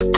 Good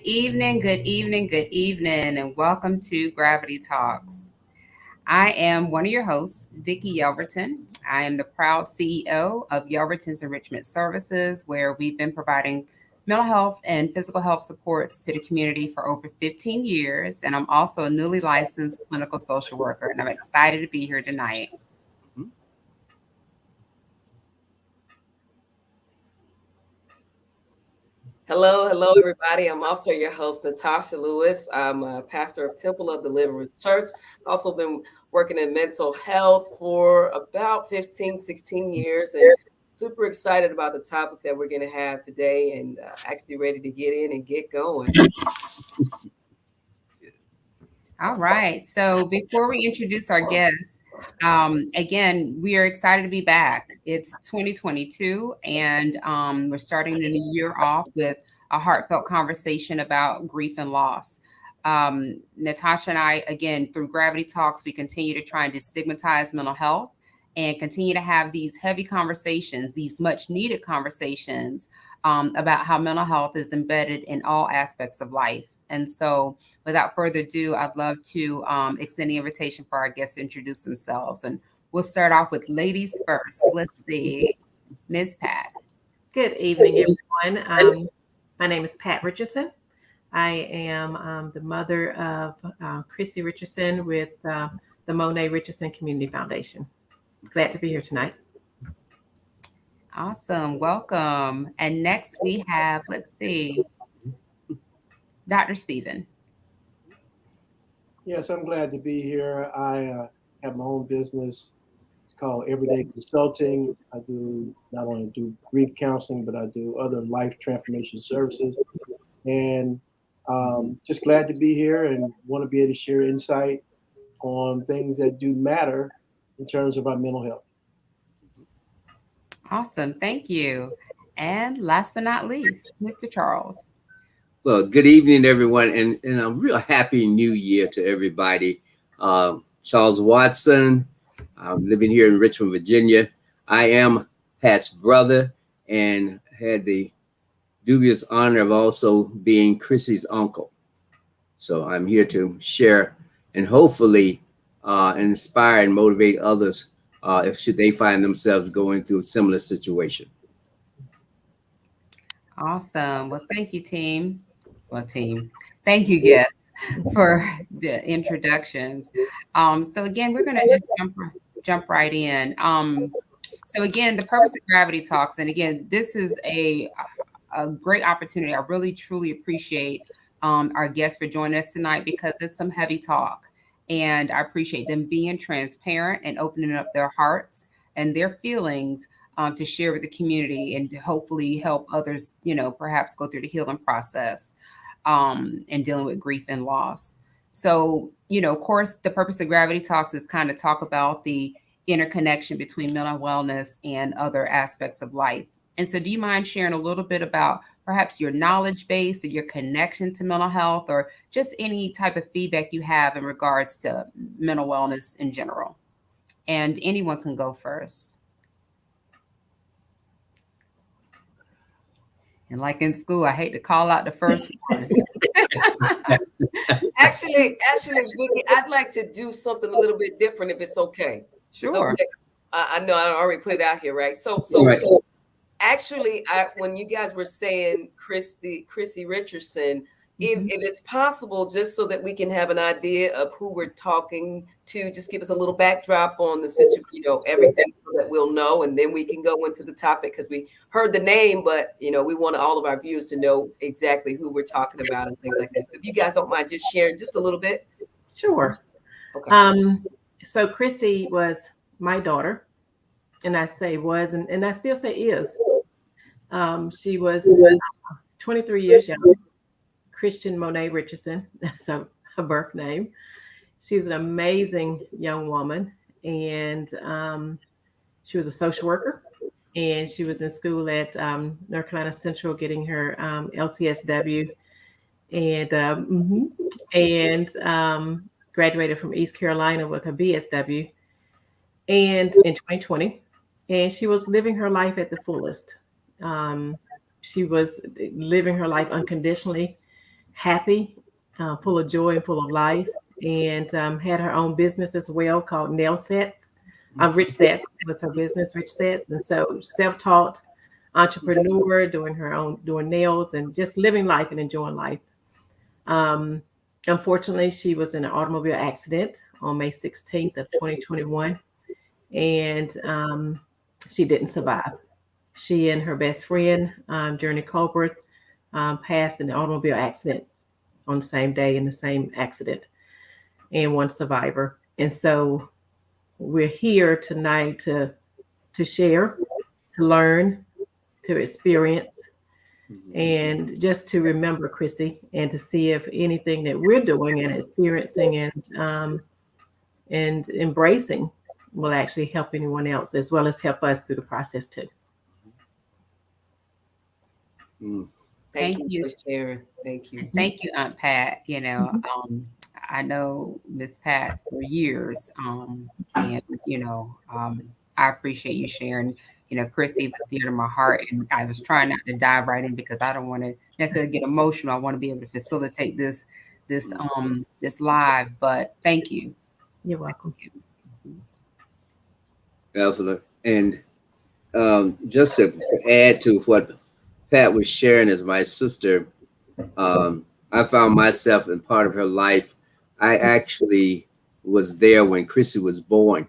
evening, good evening, good evening, and welcome to Gravity Talks. I am one of your hosts, Vicki Yelverton. I am the proud CEO of Yelverton's Enrichment Services, where we've been providing mental health and physical health supports to the community for over 15 years. And I'm also a newly licensed clinical social worker, and I'm excited to be here tonight. Hello, everybody. I'm also your host, Natasha Lewis. I'm a pastor of Temple of Deliverance Church. Also been working in mental health for about 15, 16 years, and super excited about the topic that we're going to have today, and actually ready to get in and get going. All right. So before we introduce our guests, again, we are excited to be back. It's 2022, and we're starting the new year off with a heartfelt conversation about grief and loss. Natasha and I, again, through Gravity Talks, we continue to try and destigmatize mental health and continue to have these heavy conversations, these much needed conversations about how mental health is embedded in all aspects of life. And so, without further ado, I'd love to extend the invitation for our guests to introduce themselves. And we'll start off with ladies first. Let's see, Ms. Pat. Good evening, everyone. My name is Pat Richardson. I am the mother of Chrissy Richardson with the Monet Richardson Community Foundation. Glad to be here tonight. Awesome. Welcome. And next we have, let's see, Dr. Stephen. Yes, I'm glad to be here. I have my own business. It's called Everyday Consulting. I do not only do grief counseling, but I do other life transformation services. And just glad to be here and want to be able to share insight on things that do matter in terms of our mental health. Awesome. Thank you. And last but not least, Mr. Charles. Well, good evening, everyone, and a real happy new year to everybody. Charles Watson, I'm living here in Richmond, Virginia. I am Pat's brother and had the dubious honor of also being Chrissy's uncle. So I'm here to share and hopefully inspire and motivate others if should they find themselves going through a similar situation. Awesome. Well, thank you, team. Thank you, guests, for the introductions. So again, we're going to just jump right in. So again, the purpose of Gravity Talks, and again, this is a great opportunity. I really, truly appreciate our guests for joining us tonight because it's some heavy talk. And I appreciate them being transparent and opening up their hearts and their feelings to share with the community and to hopefully help others, perhaps go through the healing process and dealing with grief and loss. So, of course, the purpose of Gravity Talks is kind of talk about the interconnection between mental wellness and other aspects of life. And so do you mind sharing a little bit about perhaps your knowledge base or your connection to mental health or just any type of feedback you have in regards to mental wellness in general? And anyone can go first. And like in school, I hate to call out the first one. Actually, Vicky, I'd like to do something a little bit different if it's okay. Sure. Okay. I know I already put it out here, right? So actually, when you guys were saying Chrissy Richardson, if it's possible, just so that we can have an idea of who we're talking to, just give us a little backdrop on the situation, everything, so that we'll know, and then we can go into the topic, because we heard the name, but we want all of our viewers to know exactly who we're talking about and things like that. So if you guys don't mind just sharing just a little bit. Sure. Okay. So Chrissy was my daughter, and I say was, and I still say is. She was 23 years young. Christian Monet Richardson, that's her birth name. She's an amazing young woman, and she was a social worker, and she was in school at North Carolina Central getting her LCSW, and graduated from East Carolina with her BSW, and in 2020, and she was living her life at the fullest. Um, she was living her life unconditionally happy, full of joy and full of life, and had her own business as well called Nail Sets. Rich Sets was her business, Rich Sets, and so self-taught entrepreneur, doing nails and just living life and enjoying life. Um, Unfortunately, she was in an automobile accident on May 16th of 2021, and she didn't survive. She and her best friend, Journey Colbert, passed in an automobile accident on the same day in the same accident, and one survivor. And so we're here tonight to share, to learn, to experience, and just to remember Chrissy, and to see if anything that we're doing and experiencing and embracing will actually help anyone else, as well as help us through the process too. Thank Thank you you. for sharing. Thank you. Thank you, Aunt Pat. I know Miss Pat for years, and I appreciate you sharing. Chrissy was dear to my heart, and I was trying not to dive right in because I don't want to necessarily get emotional. I want to be able to facilitate this live. But thank you. You're welcome. Absolutely. And just to add to what Pat was sharing as my sister, I found myself in part of her life. I actually was there when Chrissy was born.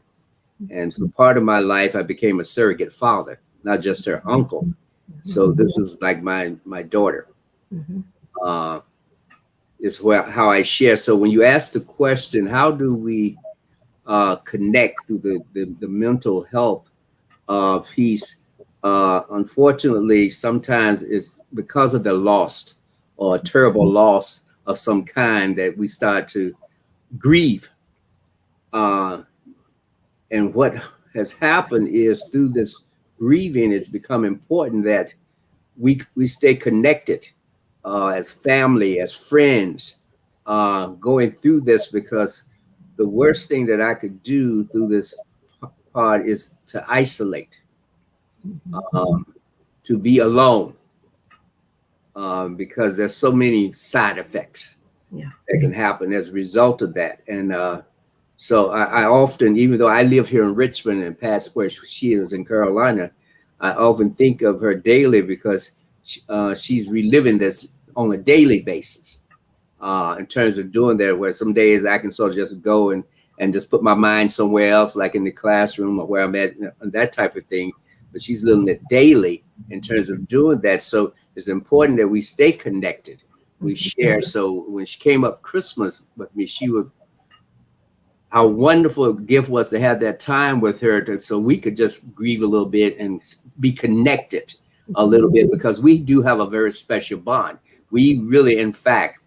And so part of my life, I became a surrogate father, not just her uncle. So this is like my daughter. Is how I share. So when you ask the question, how do we connect through the mental health piece? Unfortunately, sometimes it's because of the loss or a terrible loss of some kind that we start to grieve. And what has happened is through this grieving, it's become important that we stay connected as family, as friends, going through this, because the worst thing that I could do through this part is to isolate, to be alone, because there's so many side effects that can happen as a result of that. And so I often, even though I live here in Richmond and past where she is in Carolina, I often think of her daily because she's reliving this on a daily basis in terms of doing that, where some days I can sort of just go and just put my mind somewhere else, like in the classroom or where I'm at, that type of thing. But she's living it daily in terms of doing that. So it's important that we stay connected. We share. So when she came up Christmas with me, how wonderful a gift was to have that time with her, so we could just grieve a little bit and be connected a little bit, because we do have a very special bond. We really, in fact,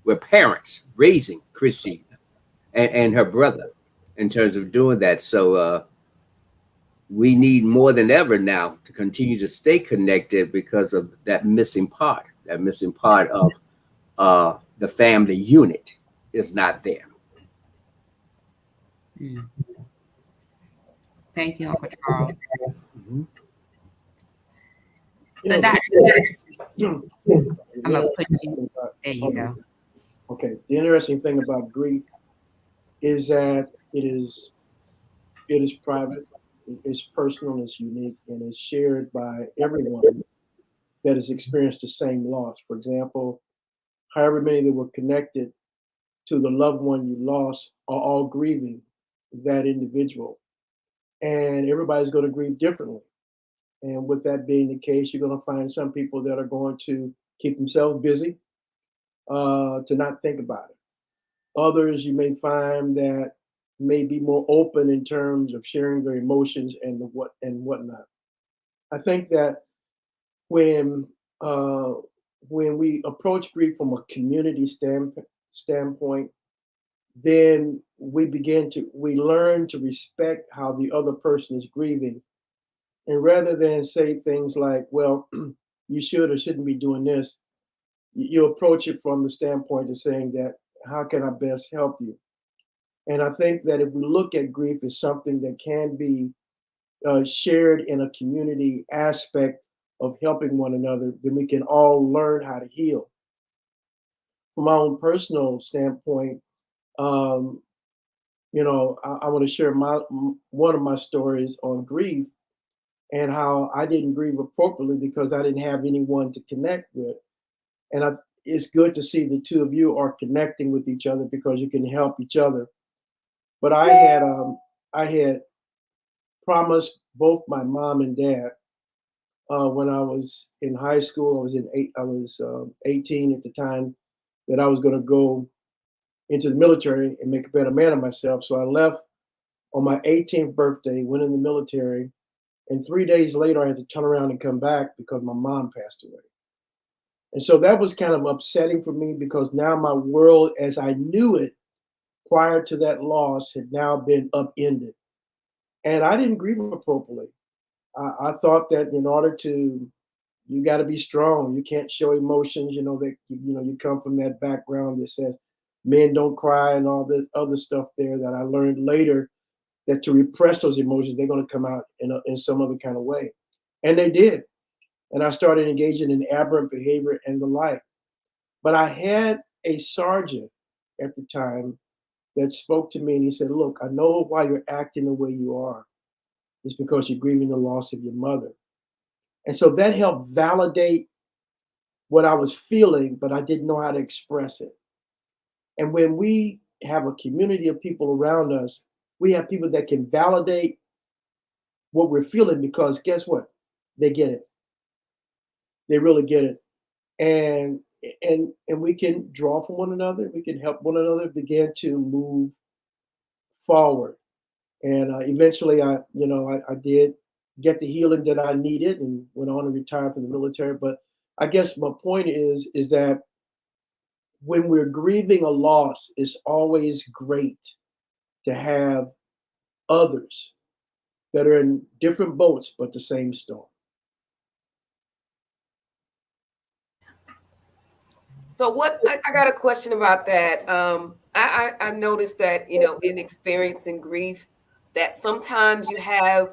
we're parents raising Chrissy and her brother in terms of doing that. So we need more than ever now to continue to stay connected because of that missing part of the family unit is not there. Thank you, Uncle Charles. You So, know, Dr. I'm gonna put you. There you go. Okay. The interesting thing about grief is that it is private, it's personal, it's unique, and it's shared by everyone that has experienced the same loss. For example, however many that were connected to the loved one you lost, are all grieving that individual. And everybody's going to grieve differently. And with that being the case, you're going to find some people that are going to keep themselves busy, to not think about it. Others you may find that may be more open in terms of sharing their emotions and the what and whatnot. I think that when uh, when we approach grief from a community standpoint, then we learn to respect how the other person is grieving, and rather than say things like, "Well, you should or shouldn't be doing this," you approach it from the standpoint of saying that, "How can I best help you?" And I think that if we look at grief as something that can be shared in a community aspect of helping one another, then we can all learn how to heal. From my own personal standpoint, um, I want to share one of my stories on grief and how I didn't grieve appropriately because I didn't have anyone to connect with. And it's good to see the two of you are connecting with each other because you can help each other. But I had promised both my mom and dad when I was in high school. I was 18 at the time, that I was going to go into the military and make a better man of myself. So I left on my 18th birthday, went in the military, and 3 days later I had to turn around and come back because my mom passed away. And so that was kind of upsetting for me because now my world, as I knew it prior to that loss, had now been upended. And I didn't grieve appropriately. I thought that in order to, you got to be strong. You can't show emotions. That you come from that background that says men don't cry and all the other stuff there that I learned later, that to repress those emotions, they're going to come out in some other kind of way, and they did. And I started engaging in aberrant behavior and the like. But I had a sergeant at the time that spoke to me and he said, "Look, I know why you're acting the way you are. It's because you're grieving the loss of your mother." And so that helped validate what I was feeling, but I didn't know how to express it. And when we have a community of people around us, we have people that can validate what we're feeling because guess what? They get it. They really get it. And and we can draw from one another. We can help one another begin to move forward. And eventually, I did get the healing that I needed and went on to retire from the military. But I guess my point is that when we're grieving a loss, it's always great to have others that are in different boats but the same storm. So what I got a question about that. I noticed that in experiencing grief, that sometimes you have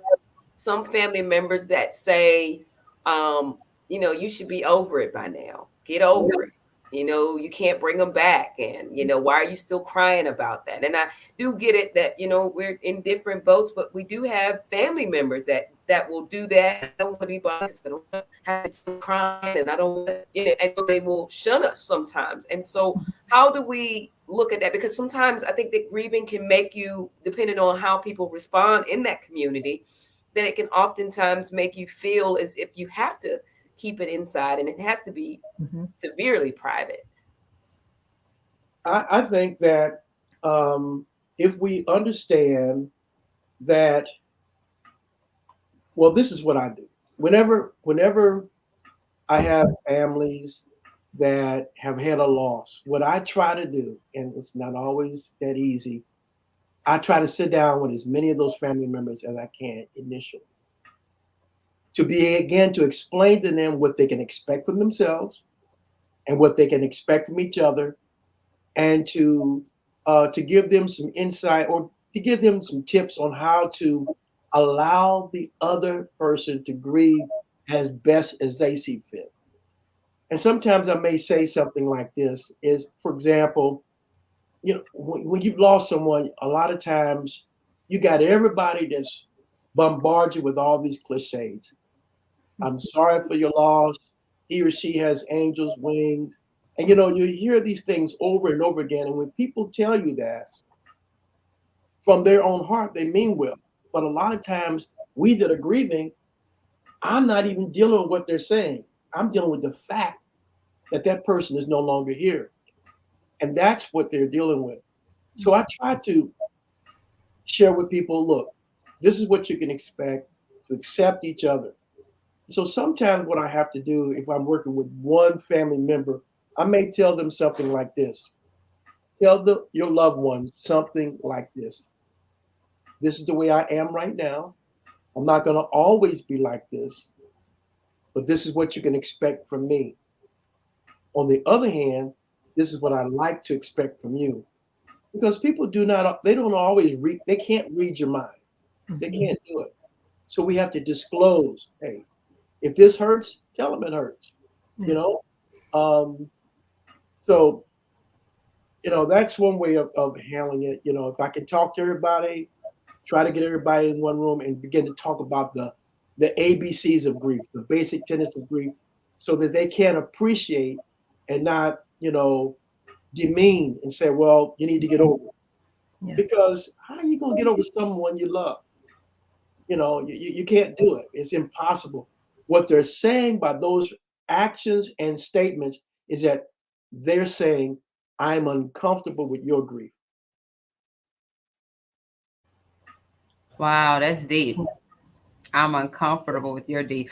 some family members that say, you should be over it by now. Get over it. You can't bring them back, and why are you still crying about that? And I do get it that we're in different boats, but we do have family members that will do that. I don't want to be bothered. I don't want to have to crying, and I don't want and they will shun us sometimes. And so, how do we look at that? Because sometimes I think that grieving can make you, depending on how people respond in that community, then it can oftentimes make you feel as if you have to keep it inside and it has to be severely private. I think that if we understand that, well, this is what I do. Whenever I have families that have had a loss, what I try to do, and it's not always that easy, I try to sit down with as many of those family members as I can initially to be again to explain to them what they can expect from themselves and what they can expect from each other, and to give them some insight or to give them some tips on how to allow the other person to grieve as best as they see fit. And sometimes I may say something like this: is, for example, when you've lost someone, a lot of times you got everybody that's bombard you with all these cliches. I'm sorry for your loss. He or she has angel's wings. And you hear these things over and over again. And when people tell you that from their own heart, they mean well. But a lot of times, we that are grieving, I'm not even dealing with what they're saying. I'm dealing with the fact that that person is no longer here. And that's what they're dealing with. So I try to share with people, look, this is what you can expect, to accept each other. So sometimes what I have to do, if I'm working with one family member, I may tell them something like this. Tell your loved ones something like this. This is the way I am right now. I'm not going to always be like this, but this is what you can expect from me. On the other hand, this is what I like to expect from you. Because people they don't always read, they can't read your mind. They can't do it. So we have to disclose, hey, if this hurts, tell them it hurts. You know? So, that's one way of handling it. If I can talk to everybody, try to get everybody in one room and begin to talk about the ABCs of grief, the basic tenets of grief, so that they can appreciate and not, demean and say, well, you need to get over it. Yeah. Because how are you going to get over someone you love? You can't do it. It's impossible. What they're saying by those actions and statements is that they're saying, I'm uncomfortable with your grief. Wow, that's deep. I'm uncomfortable with your grief.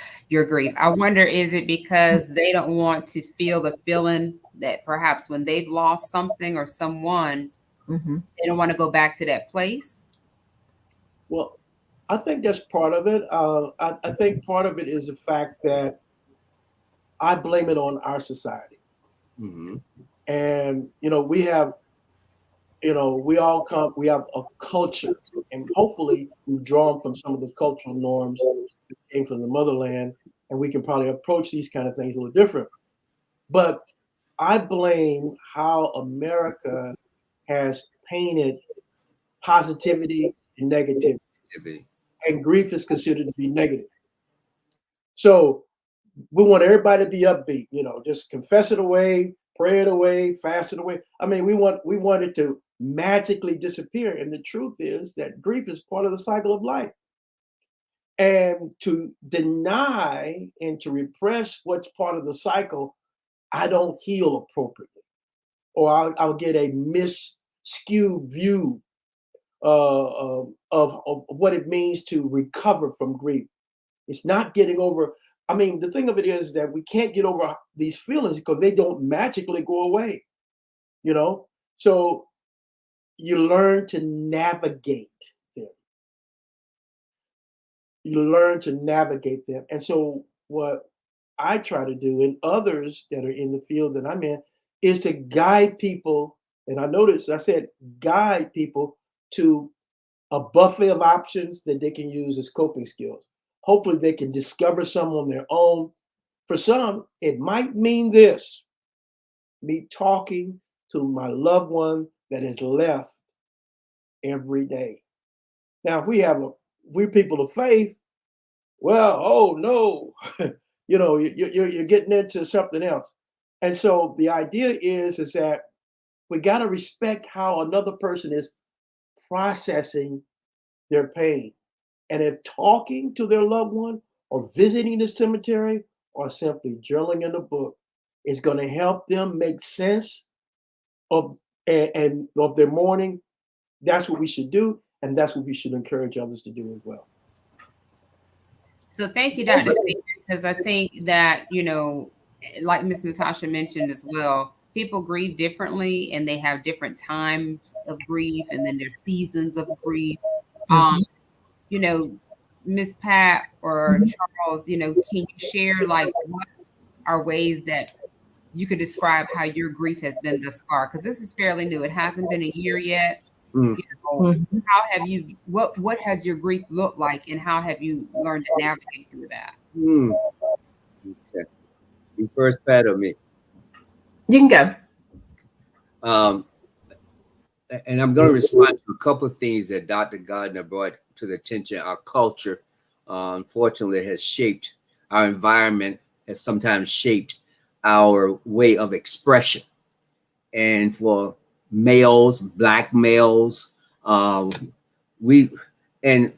I wonder, is it because they don't want to feel the feeling that perhaps when they've lost something or someone, they don't want to go back to that place? Well, I think that's part of it. I think part of it is the fact that I blame it on our society. Mm-hmm. And, we have a culture, and hopefully we've drawn from some of the cultural norms that came from the motherland, and we can probably approach these kind of things a little different. But I blame how America has painted positivity and negativity, and grief is considered to be negative. So we want everybody to be upbeat, just confess it away, pray it away, fast it away. I mean, we want it to magically disappear. And the truth is that grief is part of the cycle of life. And to deny and to repress what's part of the cycle, I don't heal appropriately, or I'll get a skewed view of what it means to recover from grief. It's not getting over. I mean, the thing of it is that we can't get over these feelings because they don't magically go away, you know? So you learn to navigate them. You learn to navigate them. And so what I try to do, and others that are in the field that I'm in, is to guide people. And I said guide people to a buffet of options that they can use as coping skills. Hopefully they can discover some on their own. For some, it might mean this: me talking to my loved one that has left every day. Now, if we're people of faith, well, oh no, you're getting into something else. And so the idea is that we got to respect how another person is processing their pain. And if talking to their loved one or visiting the cemetery or simply journaling in a book is going to help them make sense of and of their mourning, that's what we should do, and that's what we should encourage others to do as well. So thank you, Dr. Speaker, because I think that, like Miss Natasha mentioned as well, people grieve differently and they have different times of grief and then there's seasons of grief. You know, Miss Pat or Charles, can you share like what are ways that you could describe how your grief has been thus far? Because this is fairly new. It hasn't been a year yet. Mm. How have you, what has your grief looked like and how have you learned to navigate through that? Mm. Okay. You first, Pat, or me? You can go. And I'm going to respond to a couple of things that Dr. Gardner brought to the attention. Our culture, unfortunately, has shaped our environment, has sometimes shaped our way of expression. And for males, black males, we, and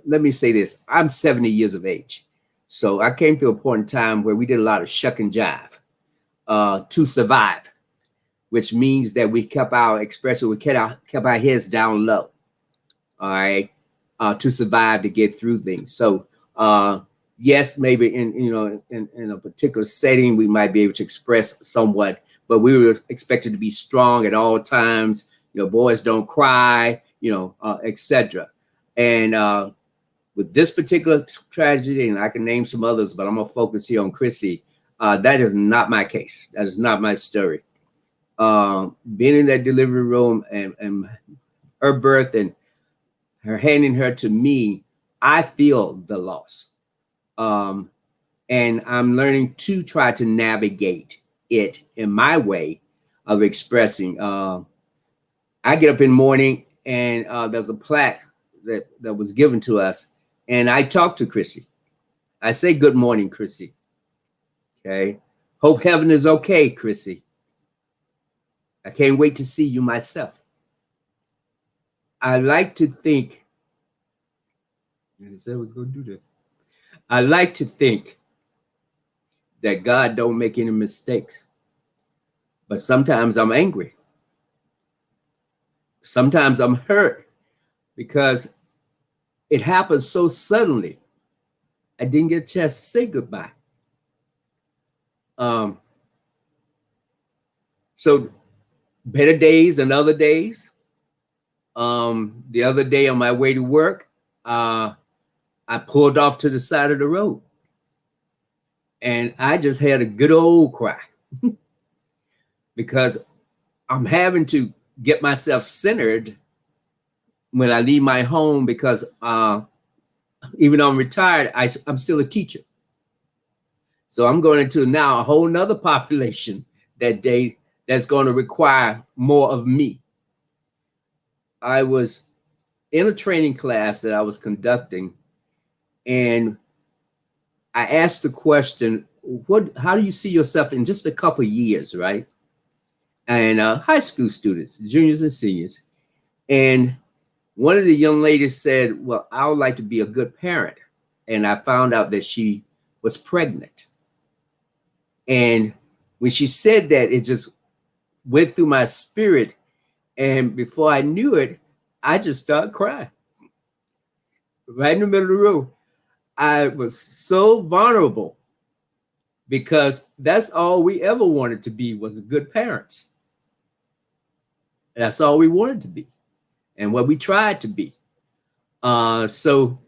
let me say this, I'm 70 years of age. So I came to a point in time where we did a lot of shuck and jive to survive, which means that we kept our expression, we kept our heads down low, all right, to survive, to get through things. So yes, maybe in a particular setting, we might be able to express somewhat, but we were expected to be strong at all times. Boys don't cry, etc. And with this particular tragedy, and I can name some others, but I'm gonna focus here on Chrissy. That is not my case. That is not my story. Being in that delivery room and her birth and her handing her to me, I feel the loss. And I'm learning to try to navigate it in my way of expressing. I get up in the morning and there's a plaque that was given to us, and I talk to Chrissy. I say, "Good morning, Chrissy. Okay. Hope heaven is okay, Chrissy. I can't wait to see you myself." I like to think, and I said I was going to do this. I like to think that God don't make any mistakes, but sometimes I'm angry. Sometimes I'm hurt because it happened so suddenly. I didn't get a chance to say goodbye. So better days than other days. The other day on my way to work, I pulled off to the side of the road and I just had a good old cry because I'm having to get myself centered when I leave my home because even though I'm retired, I'm still a teacher. So I'm going into now a whole nother population that day that's going to require more of me. I was in a training class that I was conducting, and I asked the question, how do you see yourself in just a couple of years, right? And high school students, juniors and seniors. And one of the young ladies said, "Well, I would like to be a good parent." And I found out that she was pregnant. And when she said that, it just went through my spirit. And before I knew it, I just started crying right in the middle of the room. I was so vulnerable because that's all we ever wanted to be, was good parents. That's all we wanted to be and what we tried to be. So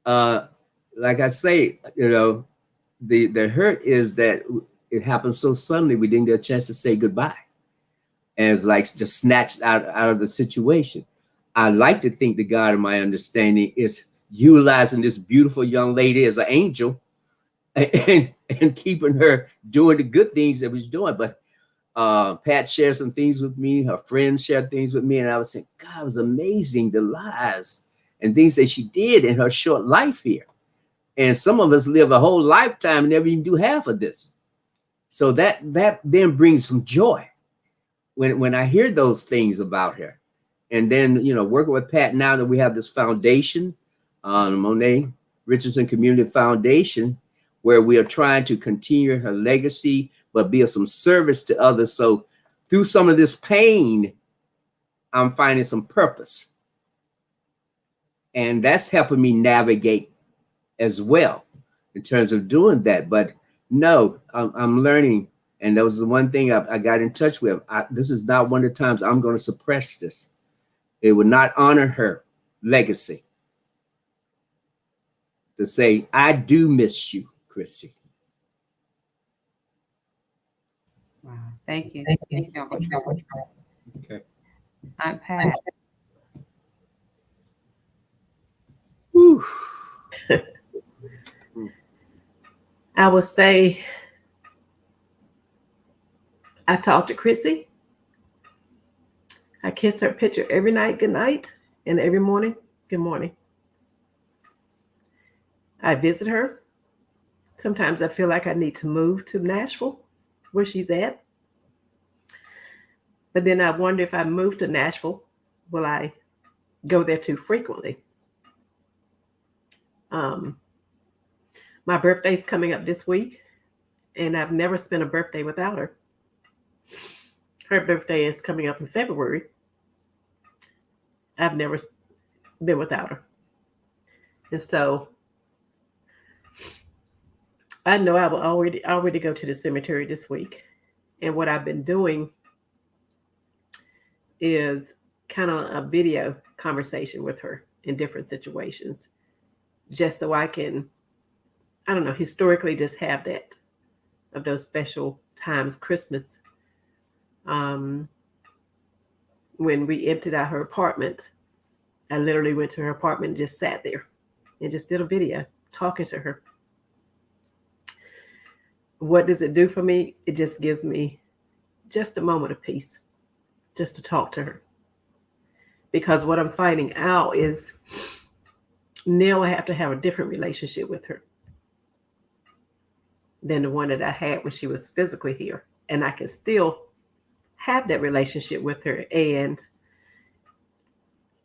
like I say, the hurt is that it happened so suddenly we didn't get a chance to say goodbye. And it's like just snatched out of the situation. I like to think the God of my understanding is utilizing this beautiful young lady as an angel and keeping her doing the good things that was doing. But Pat shared some things with me, her friends shared things with me, and I was saying, God, it was amazing, the lives and things that she did in her short life here. And some of us live a whole lifetime and never even do half of this. So that then brings some joy when I hear those things about her. And then, working with Pat now that we have this foundation, Monet Richardson Community Foundation, where we are trying to continue her legacy, but be of some service to others. So through some of this pain, I'm finding some purpose. And that's helping me navigate as well in terms of doing that. But no, I'm learning. And that was the one thing I got in touch with. This is not one of the times I'm going to suppress this. It would not honor her legacy to say, I do miss you, Chrissy. Wow. Thank you. Thank Thank you, Uncle Troy. Okay. Aunt Pat. Whew. I would say I talk to Chrissy. I kiss her picture every night, good night, and every morning, good morning. I visit her. Sometimes I feel like I need to move to Nashville where she's at. But then I wonder if I move to Nashville, will I go there too frequently? Um, my birthday's coming up this week, and I've never spent a birthday without her. Her birthday is coming up in February. I've never been without her. And so I know I will already go to the cemetery this week. And what I've been doing is kind of a video conversation with her in different situations, just so I can, I don't know, historically just have that of those special times, Christmas, when we emptied out her apartment. I literally went to her apartment and just sat there and just did a video talking to her. What does it do for me? It just gives me just a moment of peace just to talk to her. Because what I'm finding out is now I have to have a different relationship with her than the one that I had when she was physically here. And I can still have that relationship with her. And,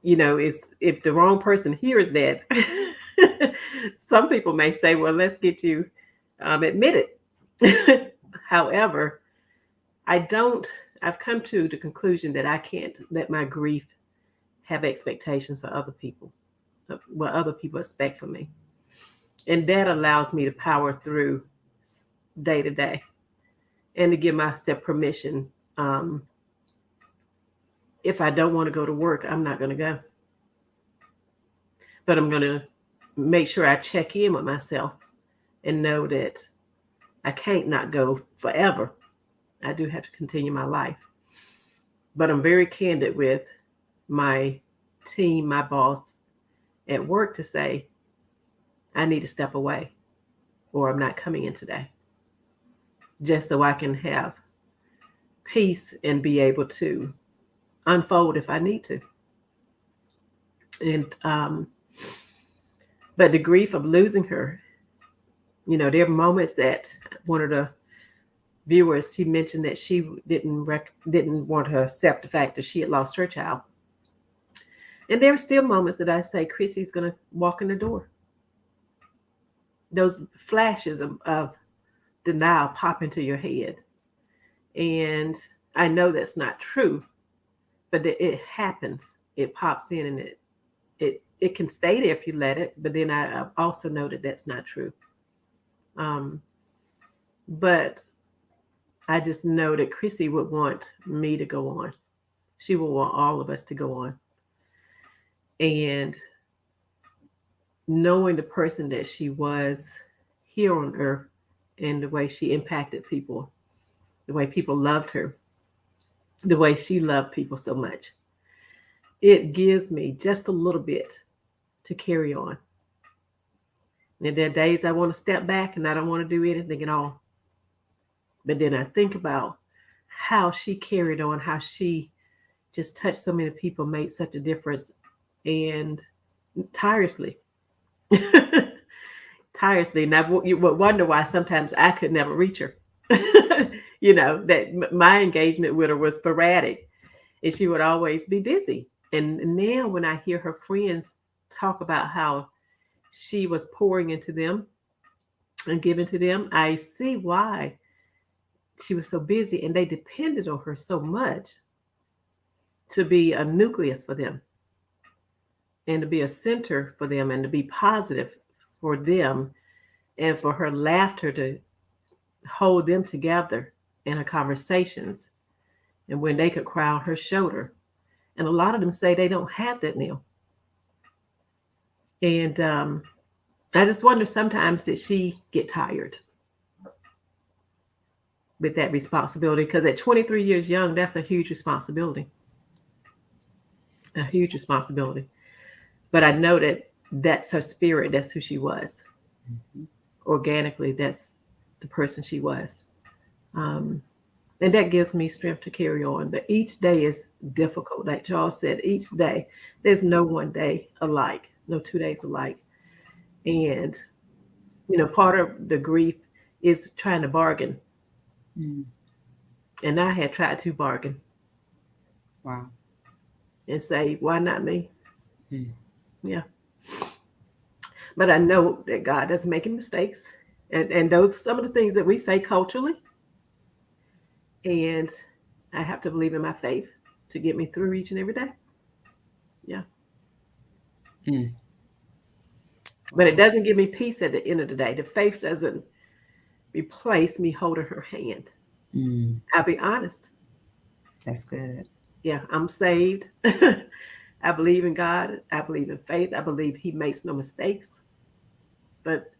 you know, if the wrong person hears that, some people may say, well, let's get you admitted. However, I've come to the conclusion that I can't let my grief have expectations for other people, what other people expect from me. And that allows me to power through day to day and to give myself permission. If I don't want to go to work, I'm not going to go. But I'm going to make sure I check in with myself and know that I can't not go forever. I do have to continue my life. But I'm very candid with my team, my boss at work to say, I need to step away or I'm not coming in today. Just so I can have peace and be able to unfold if I need to. And but the grief of losing her, you know, there are moments that one of the viewers, she mentioned that she didn't want to accept the fact that she had lost her child. And there are still moments that I say, Chrissy's going to walk in the door. Those flashes of denial pop into your head. And I know that's not true, but it happens. It pops in and it can stay there if you let it. But then I also know that that's not true. But I just know that Chrissy would want me to go on. She will want all of us to go on. And knowing the person that she was here on earth and the way she impacted people, the way people loved her, the way she loved people so much, it gives me just a little bit to carry on. And there are days I want to step back and I don't want to do anything at all. But then I think about how she carried on, how she just touched so many people, made such a difference, and tirelessly. Tirelessly. And you would wonder why sometimes I could never reach her. You know, that my engagement with her was sporadic and she would always be busy. And now when I hear her friends talk about how she was pouring into them and giving to them, I see why she was so busy, and they depended on her so much to be a nucleus for them and to be a center for them and to be positive for them and for her laughter to hold them together in her conversations and when they could cry on her shoulder. And a lot of them say they don't have that now. And I just wonder sometimes, did she get tired with that responsibility? Because at 23 years young, that's a huge responsibility. A huge responsibility. But I know that that's her spirit. That's who she was. Mm-hmm. Organically, that's the person she was. And that gives me strength to carry on. But each day is difficult. Like Charles said, each day, there's no one day alike, no 2 days alike. And, you know, part of the grief is trying to bargain Mm. And I had tried to bargain Wow. and say, why not me? Mm. Yeah. But I know that God doesn't make any mistakes. And those are some of the things that we say culturally. And I have to believe in my faith to get me through each and every day. Yeah. Mm. But it Wow. doesn't give me peace at the end of the day. The faith doesn't replace me holding her hand. Mm. I'll be honest. That's good. Yeah, I'm saved. I believe in God. I believe in faith. I believe He makes no mistakes. But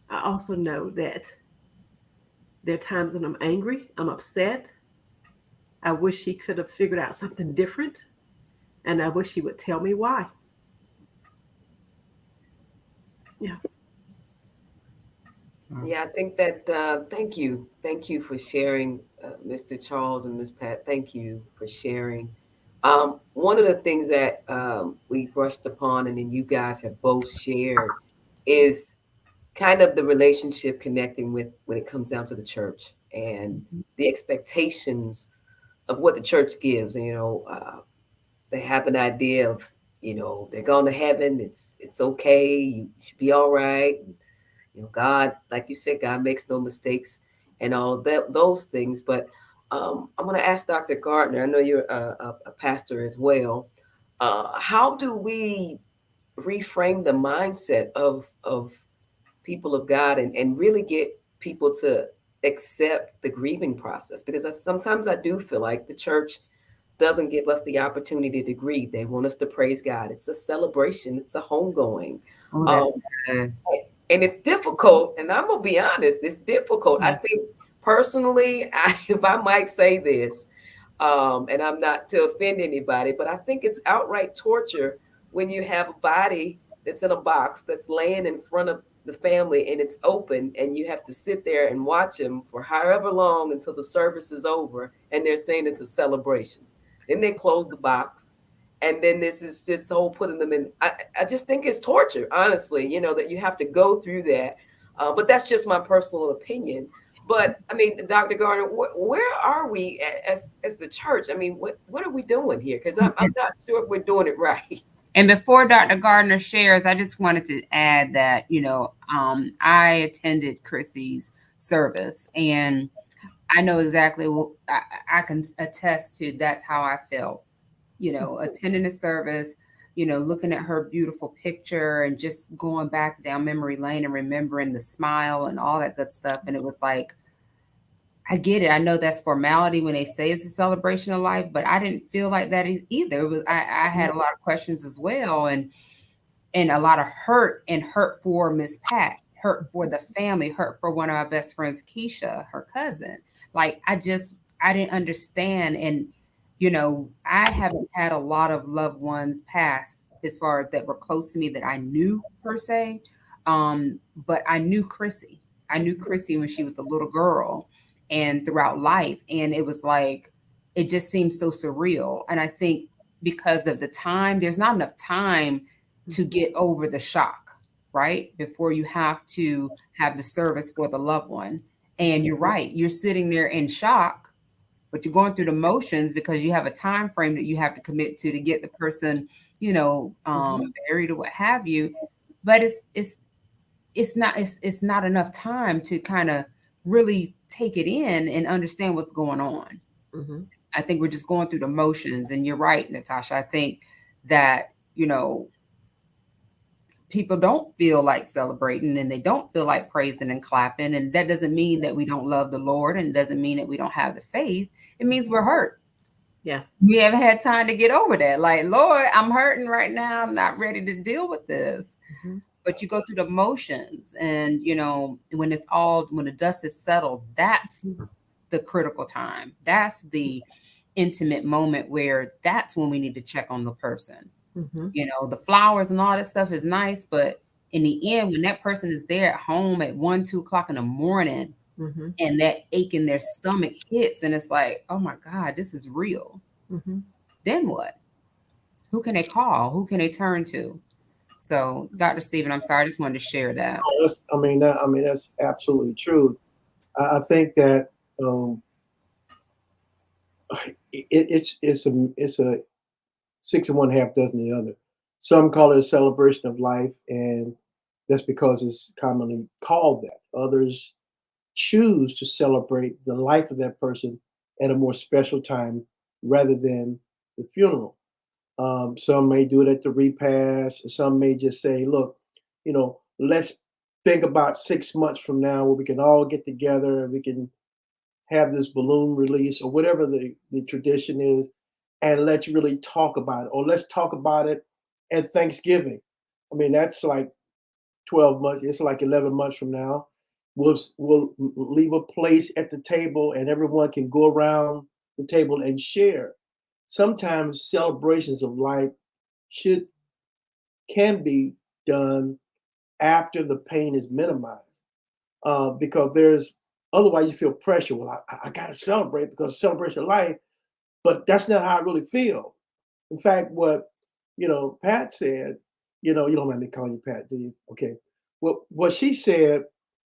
I also know that there are times when I'm angry, I'm upset. I wish He could have figured out something different. And I wish He would tell me why. Yeah. Wow. Yeah, I think that, thank you. Thank you for sharing, Mr. Charles and Miss Pat. Thank you for sharing. One of the things that we brushed upon and then you guys have both shared is kind of the relationship connecting with when it comes down to the church and Mhm. the expectations of what the church gives. And, they have an idea of, they're going to heaven. It's okay. You should be all right. God, like you said, God makes no mistakes and all of that, those things. But I'm going to ask Dr. Gardner. I know you're a pastor as well. How do we reframe the mindset of people of God and really get people to accept the grieving process? Because sometimes I do feel like the church doesn't give us the opportunity to grieve. They want us to praise God. It's a celebration. It's a homegoing. Oh, Um, that's good. and it's difficult. And I'm gonna be honest, it's difficult. I Yeah. think personally, if I might say this, and I'm not to offend anybody, but I think it's outright torture when you have a body that's in a box that's laying in front of the family and it's open and you have to sit there and watch them for however long until the service is over and they're saying it's a celebration. Then they close the box. And then this is just whole putting them in. I just think it's torture, honestly, that you have to go through that. But that's just my personal opinion. But I mean, Dr. Garner, where are we as the church? I mean, what are we doing here? Because I'm not sure if we're doing it right. And before Dr. Gardner shares, I just wanted to add that, I attended Chrissy's service and I know exactly what I can attest to. That's how I felt, attending the service, looking at her beautiful picture and just going back down memory lane and remembering the smile and all that good stuff. And it was like, I get it. I know that's formality when they say it's a celebration of life, but I didn't feel like that either. It was I had a lot of questions as well, and a lot of hurt for Miss Pat, hurt for the family, hurt for one of our best friends, Keisha, her cousin. Like I didn't understand, and I haven't had a lot of loved ones pass as far as that were close to me that I knew per se, but I knew Chrissy. I knew Chrissy when she was a little girl and throughout life. And it was like, it just seems so surreal. And I think because of the time, there's not enough time to get over the shock, right? Before you have to have the service for the loved one. And you're right, you're sitting there in shock, but you're going through the motions because you have a time frame that you have to commit to get the person, buried or what have you. But it's not enough time to kind of really take it in and understand what's going on. Mm-hmm. I think we're just going through the motions. And you're right, Natasha. I think that, people don't feel like celebrating and they don't feel like praising and clapping. And that doesn't mean that we don't love the Lord and doesn't mean that we don't have the faith. It means we're hurt. Yeah. We haven't had time to get over that. Like, Lord, I'm hurting right now. I'm not ready to deal with this. Mm-hmm. But you go through the motions and, when the dust is settled, that's the critical time. That's the intimate moment where that's when we need to check on the person. Mm-hmm. The flowers and all that stuff is nice, but in the end, when that person is there at home at 1, 2 o'clock in the morning Mm-hmm. and that ache in their stomach hits and it's like, oh my God, this is real. Mm-hmm. Then what? Who can they call? Who can they turn to? So, Dr. Stephen, I'm sorry, I just wanted to share that. That's absolutely true. I think that um, it's a six and one half dozen the other. Some call it a celebration of life, and that's because it's commonly called that. Others choose to celebrate the life of that person at a more special time rather than the funeral. Some may do it at the repast. Some may just say, look, let's think about 6 months from now where we can all get together and we can have this balloon release or whatever the tradition is, and let's really talk about it. Or let's talk about it at Thanksgiving. I mean, that's like 12 months. It's like 11 months from now. We'll leave a place at the table and everyone can go around the table and share. Sometimes celebrations of life should can be done after the pain is minimized, because there's otherwise you feel pressure. Well, I got to celebrate because it's celebration of life, but that's not how I really feel. In fact, what Pat said, you don't mind me calling you Pat, do you? Okay. Well, what she said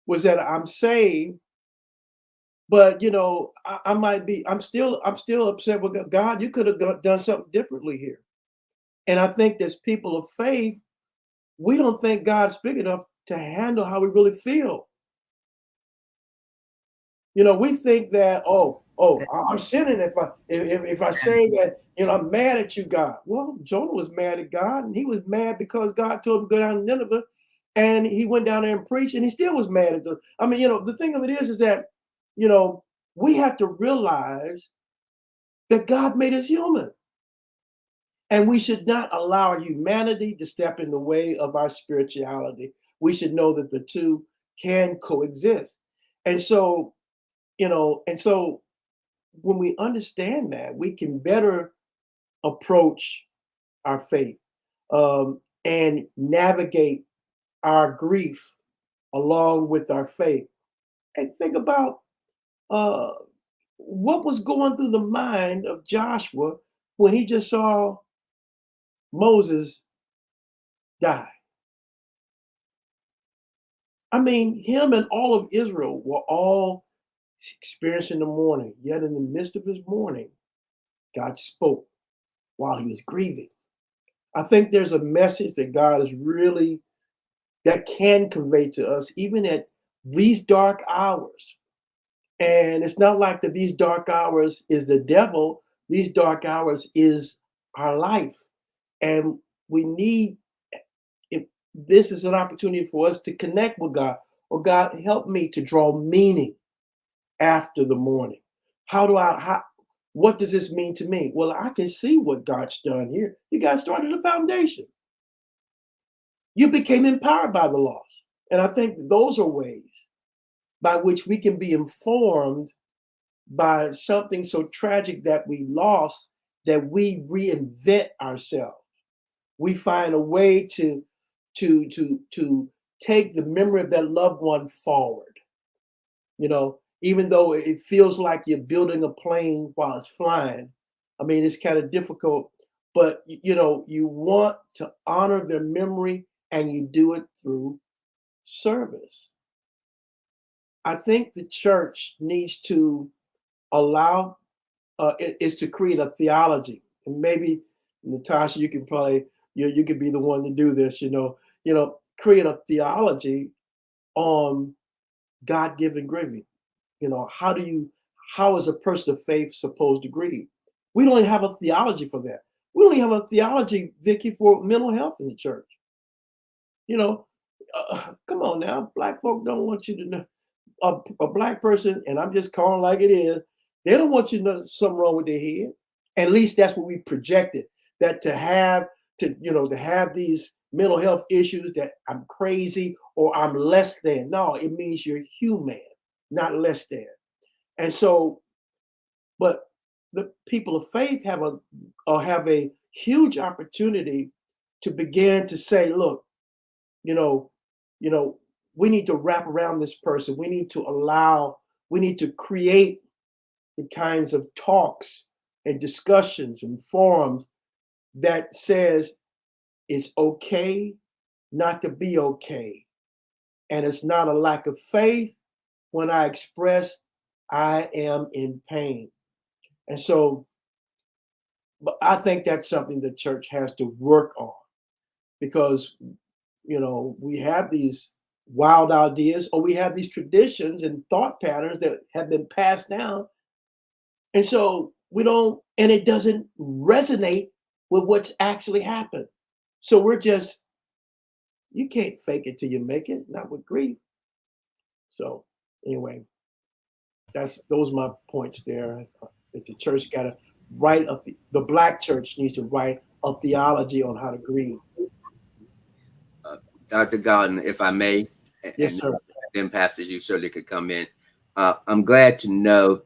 was that I'm saved, but I might be. I'm still upset with God. You could have done something differently here. And I think as people of faith, we don't think God's big enough to handle how we really feel. We think that, I'm sinning if I say that, I'm mad at you, God. Well, Jonah was mad at God, and he was mad because God told him to go down to Nineveh, and he went down there and preached, and he still was mad at the. I mean, the thing of it is that, you know, we have to realize that God made us human, and we should not allow our humanity to step in the way of our spirituality. We should know that the two can coexist, and so when we understand that, we can better approach our faith, and navigate our grief along with our faith. And think about uh, what was going through the mind of Joshua when he just saw Moses die. I mean, him and all of Israel were all experiencing the mourning, yet in the midst of his mourning, God spoke while he was grieving. I think there's a message that God is really that can convey to us even at these dark hours. And it's not like that these dark hours is the devil, these dark hours is our life. And we need if this is an opportunity for us to connect with God. Or God, help me to draw meaning after the morning. How what does this mean to me? Well, I can see what God's done here. You guys started a foundation. You became empowered by the loss. And I think those are ways by which we can be informed by something so tragic that we lost, that we reinvent ourselves. We find a way to take the memory of that loved one forward. Even though it feels like you're building a plane while it's flying. I mean, it's kind of difficult, but you want to honor their memory, and you do it through service. I think the church needs to allow is to create a theology, and maybe Natasha, you can probably you could be the one to do this. Create a theology on God-given grieving. How is a person of faith supposed to grieve? We don't even have a theology for that. We don't even have a theology, Vicky, for mental health in the church. Come on now, Black folk don't want you to know a Black person, and I'm just calling like it is. They don't want you to know something wrong with their head. At least that's what we projected. That to have these mental health issues, that I'm crazy or I'm less than. No, it means you're human, not less than. And so, but the people of faith have a huge opportunity to begin to say, look, you know, you know, we need to wrap around this person. We need to create the kinds of talks and discussions and forums that says it's okay not to be okay. And it's not a lack of faith when I express I am in pain. And so, but I think that's something the church has to work on because, we have these wild ideas or we have these traditions and thought patterns that have been passed down. And so we don't, and it doesn't resonate with what's actually happened. So we're just, you can't fake it till you make it, not with grief. So anyway, those are my points there. That the church got to write the black church needs to write a theology on how to grieve. Dr. Garden, if I may, Yes, and sir. then pastors, you certainly could come in. I'm glad to know,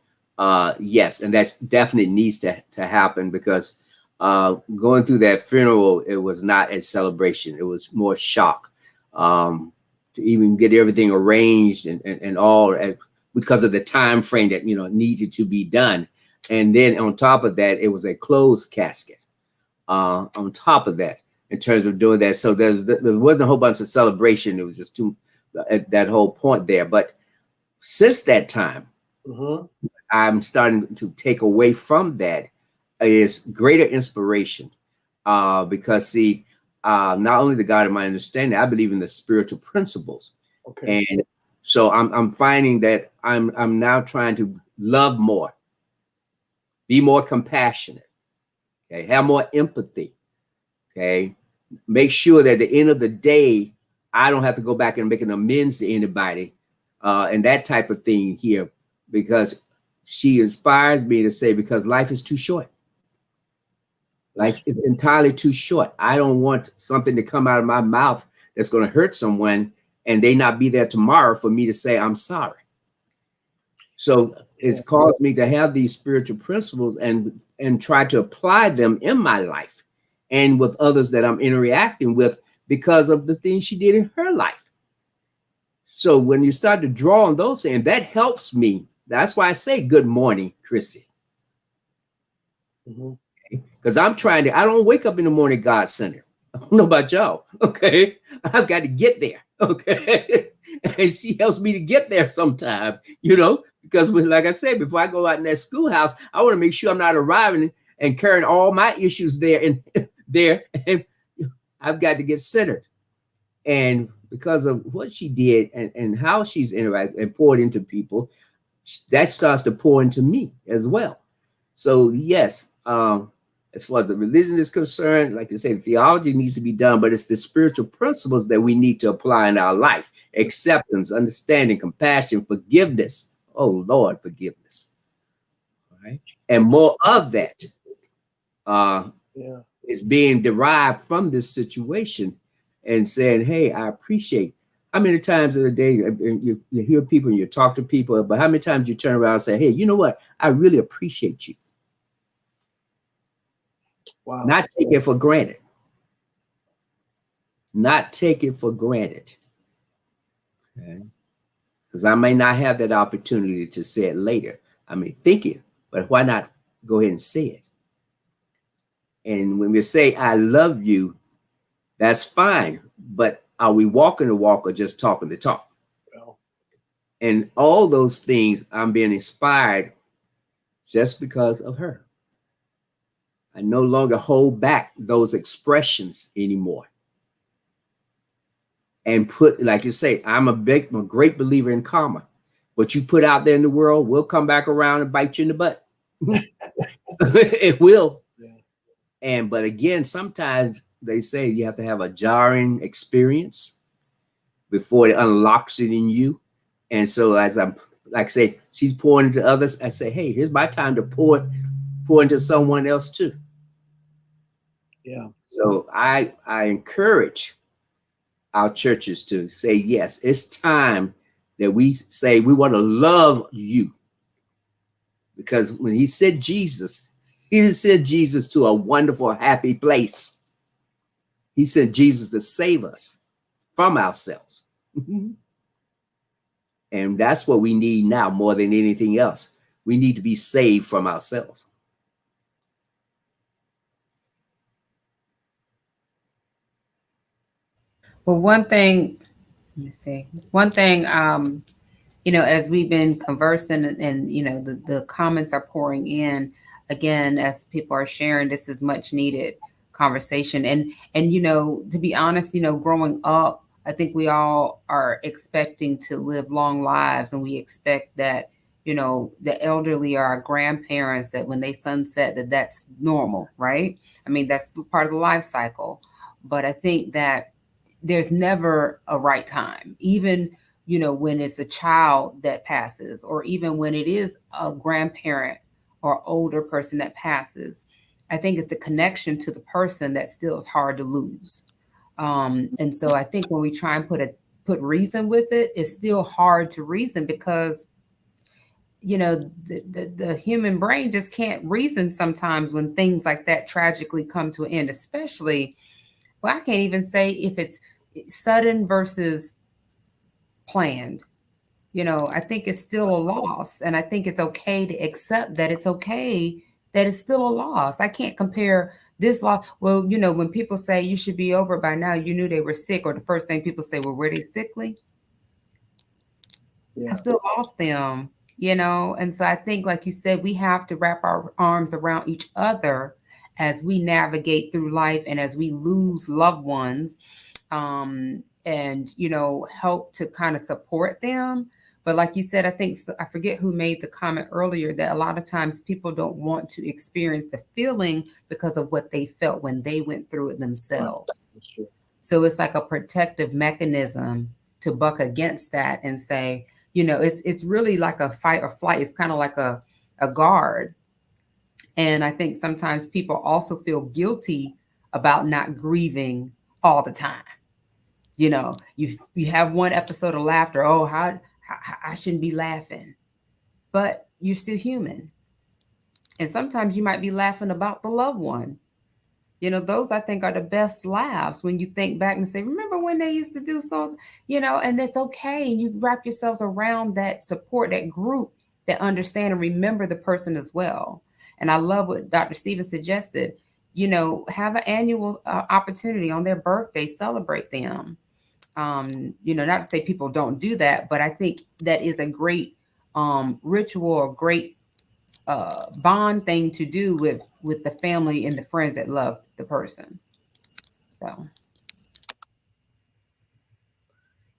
yes, and that definitely needs to happen because going through that funeral, it was not a celebration. It was more shock to even get everything arranged and all because of the time frame that, needed to be done. And then on top of that, it was a closed casket on top of that in terms of doing that. So there wasn't a whole bunch of celebration. It was just at that whole point there. But since that time, Mm-hmm. I'm starting to take away from that is greater inspiration. Because see, not only the God of my understanding, I believe in the spiritual principles. Okay. And so I'm finding that I'm now trying to love more, be more compassionate, okay, have more empathy. Okay. Make sure that at the end of the day, I don't have to go back and make an amends to anybody and that type of thing here, because she inspires me to say, because life is too short. Life is entirely too short. I don't want something to come out of my mouth that's going to hurt someone and they not be there tomorrow for me to say, I'm sorry. So it's caused me to have these spiritual principles and try to apply them in my life and with others that I'm interacting with because of the things she did in her life. So when you start to draw on those things, that helps me. That's why I say good morning, Chrissy. Mm-hmm. Because I don't wake up in the morning God Center. I don't know about y'all. Okay. I've got to get there. Okay. And she helps me to get there sometime, because like I said, before I go out in that schoolhouse, I want to make sure I'm not arriving and carrying all my issues there and there. And I've got to get centered. And because of what she did and how she's interacted and poured into people, that starts to pour into me as well. So yes, as far as the religion is concerned, like I said, theology needs to be done, but it's the spiritual principles that we need to apply in our life: acceptance, understanding, compassion, forgiveness. Oh Lord, forgiveness. All right, and more of that uh, Yeah. is being derived from this situation, and saying, "Hey, I appreciate." How many times in a day you hear people and you talk to people, but how many times you turn around and say, "Hey, you know what? I really appreciate you." Wow. Not take it for granted. Not take it for granted. Okay. Because I may not have that opportunity to say it later. I may think it, but why not go ahead and say it? And when we say I love you, that's fine. But are we walking the walk or just talking the talk? Well, And all those things, I'm being inspired just because of her. I no longer hold back those expressions anymore. And put, like you say, I'm a great believer in karma. What you put out there in the world will come back around and bite you in the butt. It will. yeah. But again, sometimes they say you have to have a jarring experience before it unlocks it in you. And so as I'm, like I say, she's pouring into others, I say, hey, here's my time to pour into someone else too. Yeah. So I encourage our churches to say, yes, it's time that we say we want to love you. Because when he said Jesus, he didn't send Jesus to a wonderful, happy place. He sent Jesus to save us from ourselves. And that's what we need now more than anything else. We need to be saved from ourselves. Well, one thing, let me see. One thing as we've been conversing and the comments are pouring in again as people are sharing, this is much needed conversation. And to be honest, growing up, I think we all are expecting to live long lives, and we expect that the elderly or our grandparents, that when they sunset, that's normal, right? I mean, that's part of the life cycle. But I think that there's never a right time, even when it's a child that passes, or even when it is a grandparent or older person that passes. I think it's the connection to the person that still is hard to lose. And so I think when we try and put reason with it, it's still hard to reason, because the human brain just can't reason sometimes when things like that tragically come to an end, especially, well, I can't even say if it's sudden versus planned. I think it's still a loss. And I think it's okay to accept that it's okay, that it's still a loss. I can't compare this loss. Well, when people say you should be over by now, you knew they were sick, or the first thing people say, well, were they sickly? I Yeah. still lost them. And so I think, like you said, we have to wrap our arms around each other as we navigate through life and as we lose loved ones, and help to kind of support them. But like you said, I think, I forget who made the comment earlier, that a lot of times people don't want to experience the feeling because of what they felt when they went through it Right. themselves. That's true. So it's like a protective mechanism to buck against that and say, it's really like a fight or flight. It's kind of like a guard. And I think sometimes people also feel guilty about not grieving all the time. You have one episode of laughter. Oh, how I shouldn't be laughing, but you're still human. And sometimes you might be laughing about the loved one. Those I think are the best laughs, when you think back and say, remember when they used to do so, and that's okay. And you wrap yourselves around that support, that group that understand and remember the person as well. And I love what Dr. Stevens suggested, have an annual opportunity on their birthday, celebrate them. Not to say people don't do that, but I think that is a great ritual, or great bond thing to do with the family and the friends that love the person. So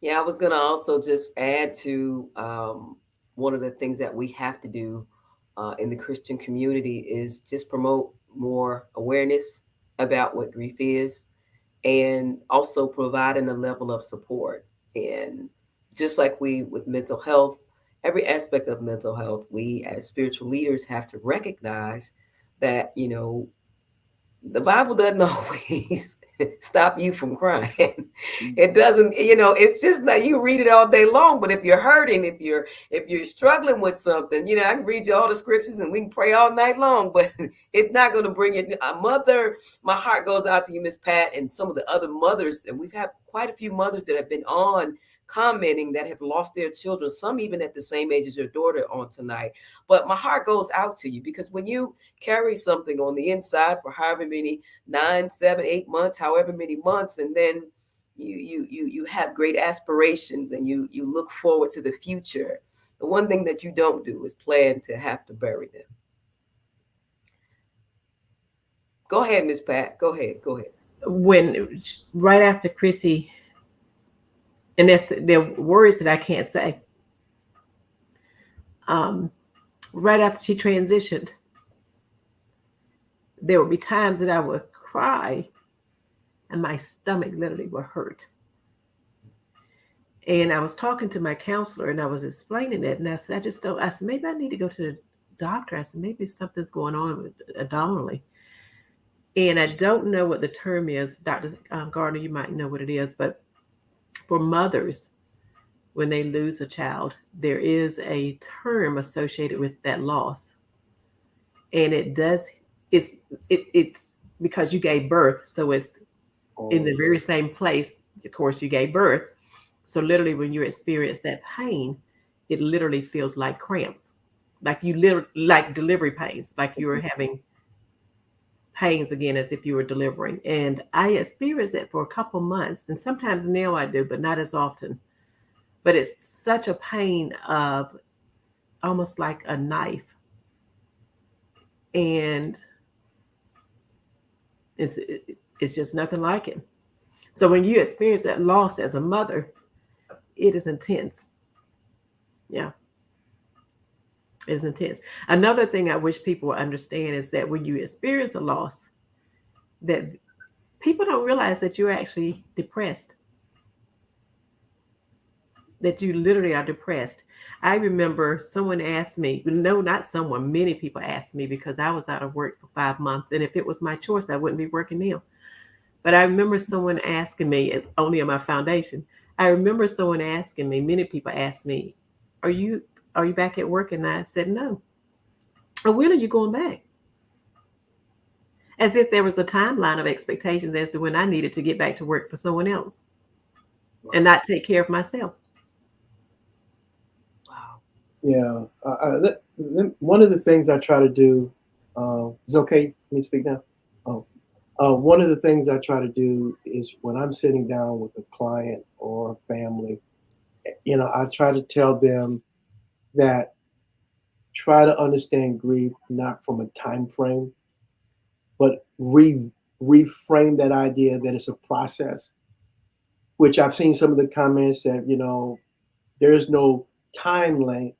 Yeah, I was going to also just add to one of the things that we have to do in the Christian community is just promote more awareness about what grief is, and also providing a level of support. And just like we with mental health, every aspect of mental health, we as spiritual leaders have to recognize that, the Bible doesn't always stop you from crying. It doesn't, it's just that you read it all day long. But if you're hurting, if you're struggling with something, I can read you all the scriptures and we can pray all night long, but it's not going to bring it. A mother, my heart goes out to you, Miss Pat, and some of the other mothers, and we've had quite a few mothers that have been on commenting that have lost their children, some even at the same age as your daughter on tonight. But my heart goes out to you, because when you carry something on the inside for however many 9, 7, 8 months, however many months, and then you have great aspirations and you look forward to the future. The one thing that you don't do is plan to have to bury them. Go ahead, Miss Pat. Go ahead. When right after Chrissy, and there are words that I can't say. Right after she transitioned, there would be times that I would cry and my stomach literally would hurt. And I was talking to my counselor and I was explaining it. And I said, I said, maybe I need to go to the doctor. I said, maybe something's going on with abdominally. And I don't know what the term is. Dr. Gardner, you might know what it is. But for mothers, when they lose a child, there is a term associated with that loss. And it's because you gave birth. So it's in the very same place, of course, you gave birth. So literally when you experience that pain, it literally feels like cramps, like like delivery pains, like you were having pains again, as if you were delivering. And I experienced that for a couple months. And sometimes now I do, but not as often. but it's such a pain of almost like a knife, and it's it's just nothing like it. So when you experience that loss as a mother, it is intense. Yeah, it is intense. Another thing I wish people would understand is that when you experience a loss, that people don't realize that you're actually depressed, that you literally are depressed. I remember someone asked me, no, not someone, many people asked me because I was out of work for 5 months. And if it was my choice, I wouldn't be working now. But I remember someone asking me, only on my foundation, I remember someone asking me, many people asked me, are you are you back at work? And I said, no. And when are you going back? As if there was a timeline of expectations as to when I needed to get back to work for someone else and not take care of myself. Wow. Yeah. One of the things I try to do is okay. Let me speak now. Oh, one of the things I try to do is when I'm sitting down with a client or a family, I try to tell them that try to understand grief not from a time frame, but reframe that idea that it's a process. Which I've seen some of the comments that there is no time length,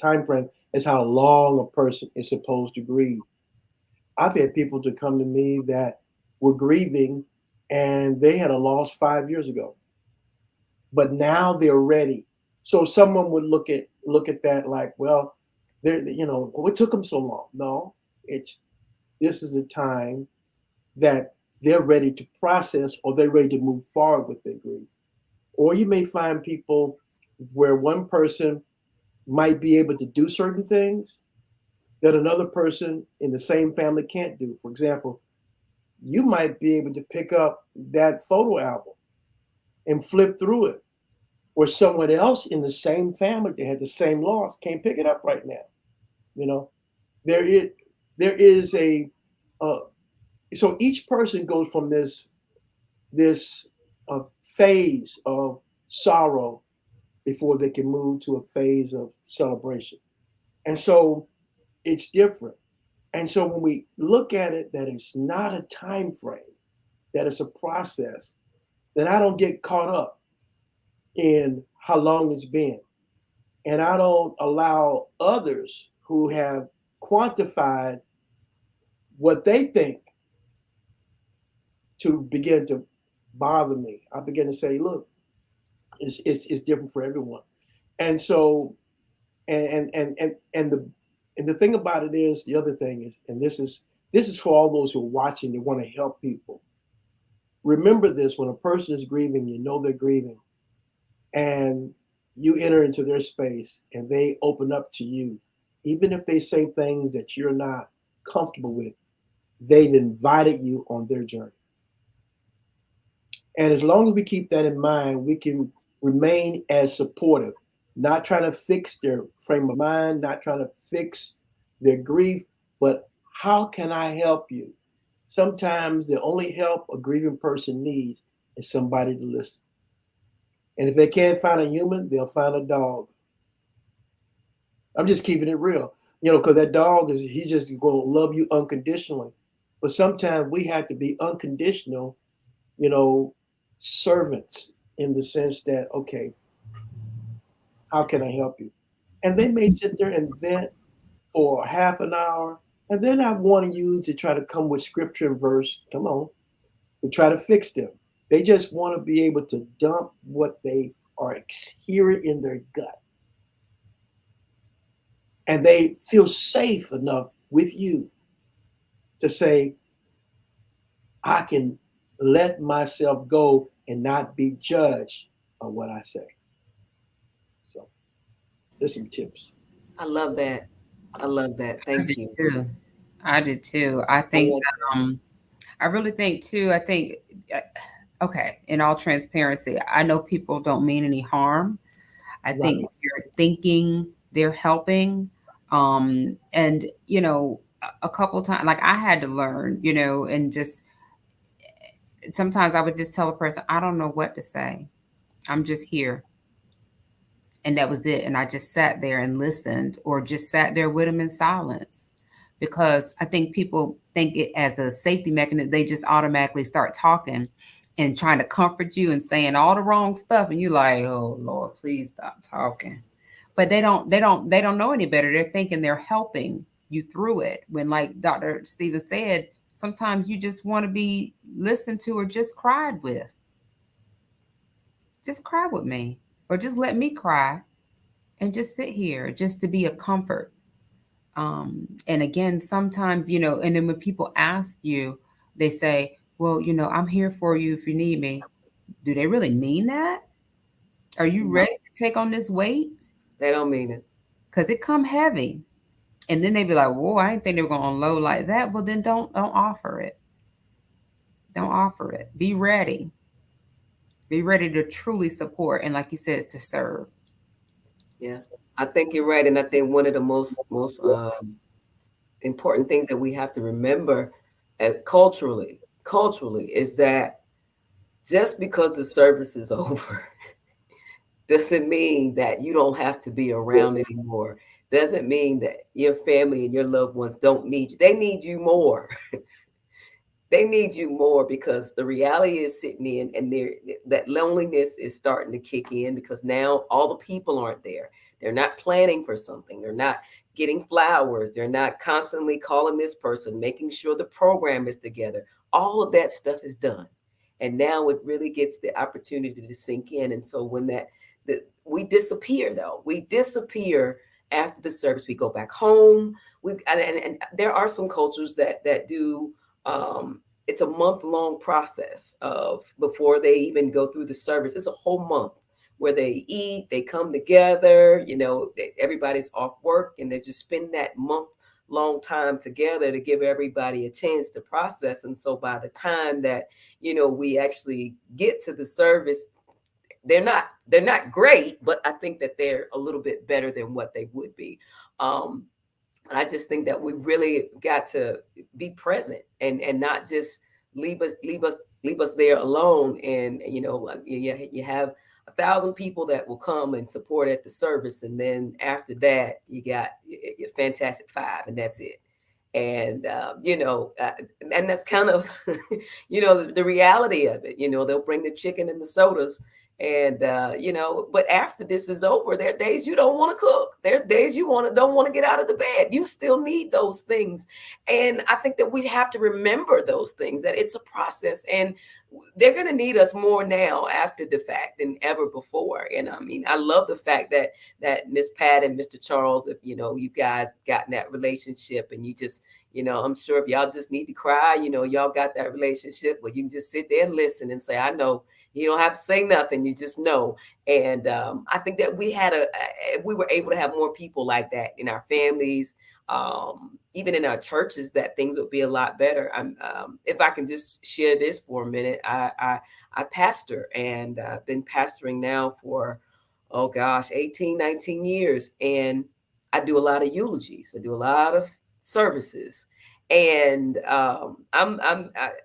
time frame as how long a person is supposed to grieve. I've had people to come to me that were grieving and they had a loss 5 years ago, but now they're ready. So someone would look at that like, well, what took them so long? No, it's this is a time that they're ready to process or they're ready to move forward with their grief. Or you may find people where one person might be able to do certain things that another person in the same family can't do. For example, you might be able to pick up that photo album and flip through it, or someone else in the same family that had the same loss can't pick it up right now. You know, there is there is a uh, so each person goes from this phase of sorrow before they can move to a phase of celebration, and so it's different. And so when we look at it, that it's not a time frame, that it's a process, then I don't get caught up in how long it's been. And I don't allow others who have quantified what they think to begin to bother me. I begin to say, look, it's different for everyone. And so and the thing about it is the other thing is, and this is for all those who are watching that want to help people. Remember this: when a person is grieving, you know they're grieving, and you enter into their space and they open up to you, even if they say things that you're not comfortable with, they've invited you on their journey. And as long as we keep that in mind, we can remain as supportive, not trying to fix their frame of mind, not trying to fix their grief, but how can I help you? Sometimes the only help a grieving person needs is somebody to listen. And if they can't find a human, they'll find a dog. I'm just keeping it real, because that dog he's just going to love you unconditionally. But sometimes we have to be unconditional, you know, servants in the sense that, okay, how can I help you? And they may sit there and vent for half an hour, and they're not wanting you to try to come with scripture and verse, come on, to try to fix them. They just want to be able to dump what they are hearing in their gut. And they feel safe enough with you to say, I can let myself go and not be judged on what I say. So there's some tips. I love that. I love that. I Thank did you. too. I did too. I I think like that, I really think too, okay, in all transparency, I know people don't mean any harm. I think Right. they're thinking they're helping. And a couple times, like I had to learn, and just sometimes I would just tell a person, I don't know what to say. I'm just here. and that was it. And I just sat there and listened, or just sat there with them in silence, because I think people think it as a safety mechanism. They just automatically start talking and trying to comfort you and saying all the wrong stuff, and you like, oh Lord, please stop talking. But they don't know any better. They're thinking they're helping you through it, when, like Dr. Stevens said, sometimes you just want to be listened to or just cried with. Just cry with me, or just let me cry and just sit here, just to be a comfort. And again, sometimes, and then when people ask you, they say, well, I'm here for you if you need me. Do they really mean that? Are you No, ready to take on this weight? they don't mean it. Because it come heavy. And then they be like, whoa, I didn't think they were going to unload like that. Well, then don't offer it. Don't offer it. Be ready. Be ready to truly support. And like you said, to serve. Yeah, I think you're right, and I think one of the most important things that we have to remember, culturally, is that just because the service is over doesn't mean that you don't have to be around anymore. Doesn't mean that your family and your loved ones don't need you. They need you more. They need you more, because the reality is sitting in, and that loneliness is starting to kick in, because now all the people aren't there. They're not planning for something. They're not getting flowers. They're not constantly calling this person, making sure the program is together. All of that stuff is done. And now it really gets the opportunity to sink in. And so when we disappear, though, we disappear after the service. We go back home. And there are some cultures that do, it's a month-long process of before they even go through the service. It's a whole month where they eat, they come together, everybody's off work, and they just spend that month-long time together to give everybody a chance to process. And so by the time that, we actually get to the service, they're not great, but I think that they're a little bit better than what they would be. Um, I just think that we really got to be present, and not just leave us there alone. And you have 1,000 people that will come and support at the service, and then after that you got your Fantastic Five, and that's it. And and that's kind of the reality of it. They'll bring the chicken and the sodas, and but after this is over, there are days you don't want to cook. There are days you don't want to get out of the bed. You still need those things. And I think that we have to remember those things, that it's a process, and they're going to need us more now after the fact than ever before. And I mean, I love the fact that Miss Pat and Mr. Charles, if you guys got in that relationship, and you just, I'm sure if y'all just need to cry, y'all got that relationship where you can just sit there and listen and say, I know. You don't have to say nothing. You just know. And I think that if we were able to have more people like that in our families, even in our churches, that things would be a lot better. If I can just share this for a minute, I pastor, and I've been pastoring now for, oh gosh, 18, 19 years. And I do a lot of eulogies. I do a lot of services. And and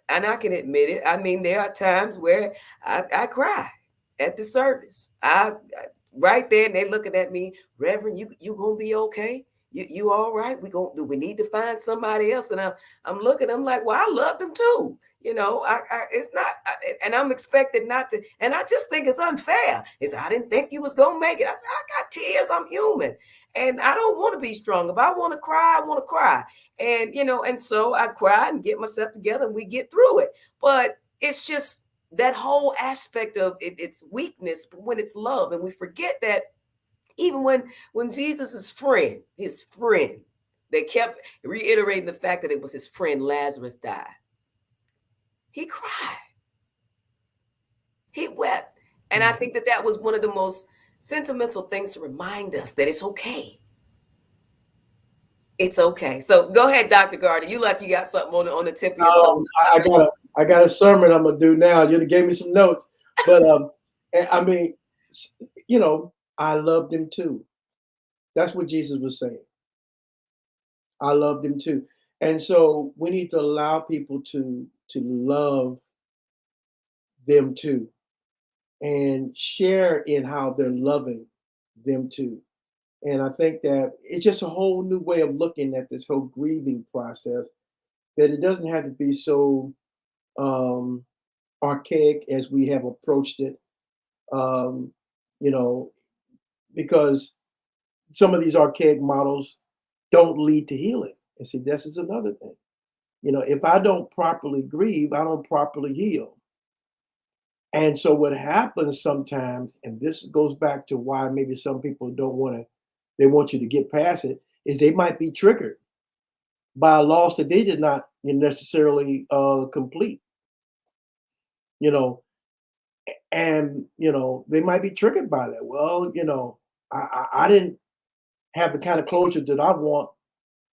I can admit it. I mean, there are times where I cry at the service. I right there, and they looking at me, Reverend, you gonna be okay? You all right? Do we need to find somebody else? And I'm looking, I'm like, well, I love them too. It's not, and I'm expected not to, and I just think it's unfair. I didn't think you was gonna make it. I said, I got tears. I'm human, and I don't want to be strong. If I want to cry, I want to cry, and and so I cry and get myself together, and we get through it. But it's just that whole aspect of it, it's weakness, but when it's love, and we forget that even when Jesus' his friend, they kept reiterating the fact that it was his friend Lazarus died. He cried. He wept. And I think that was one of the most sentimental things to remind us that it's okay. It's okay. So go ahead, Dr. Gardner. You got something on the tip of your tongue. I got a sermon I'm gonna do now. You gave me some notes, but I mean, I loved him too. That's what Jesus was saying. I loved him too. And so we need to allow people to love them too, and share in how they're loving them too. And I think that it's just a whole new way of looking at this whole grieving process, that it doesn't have to be so um, archaic as we have approached it. Um, you know, because some of these archaic models don't lead to healing. And see, this is another thing. If I don't properly grieve, I don't properly heal. And so what happens sometimes, and this goes back to why maybe some people don't want to, they want you to get past it, is they might be triggered by a loss that they did not necessarily complete, you know, and they might be triggered by that. Well, I didn't have the kind of closure that I want,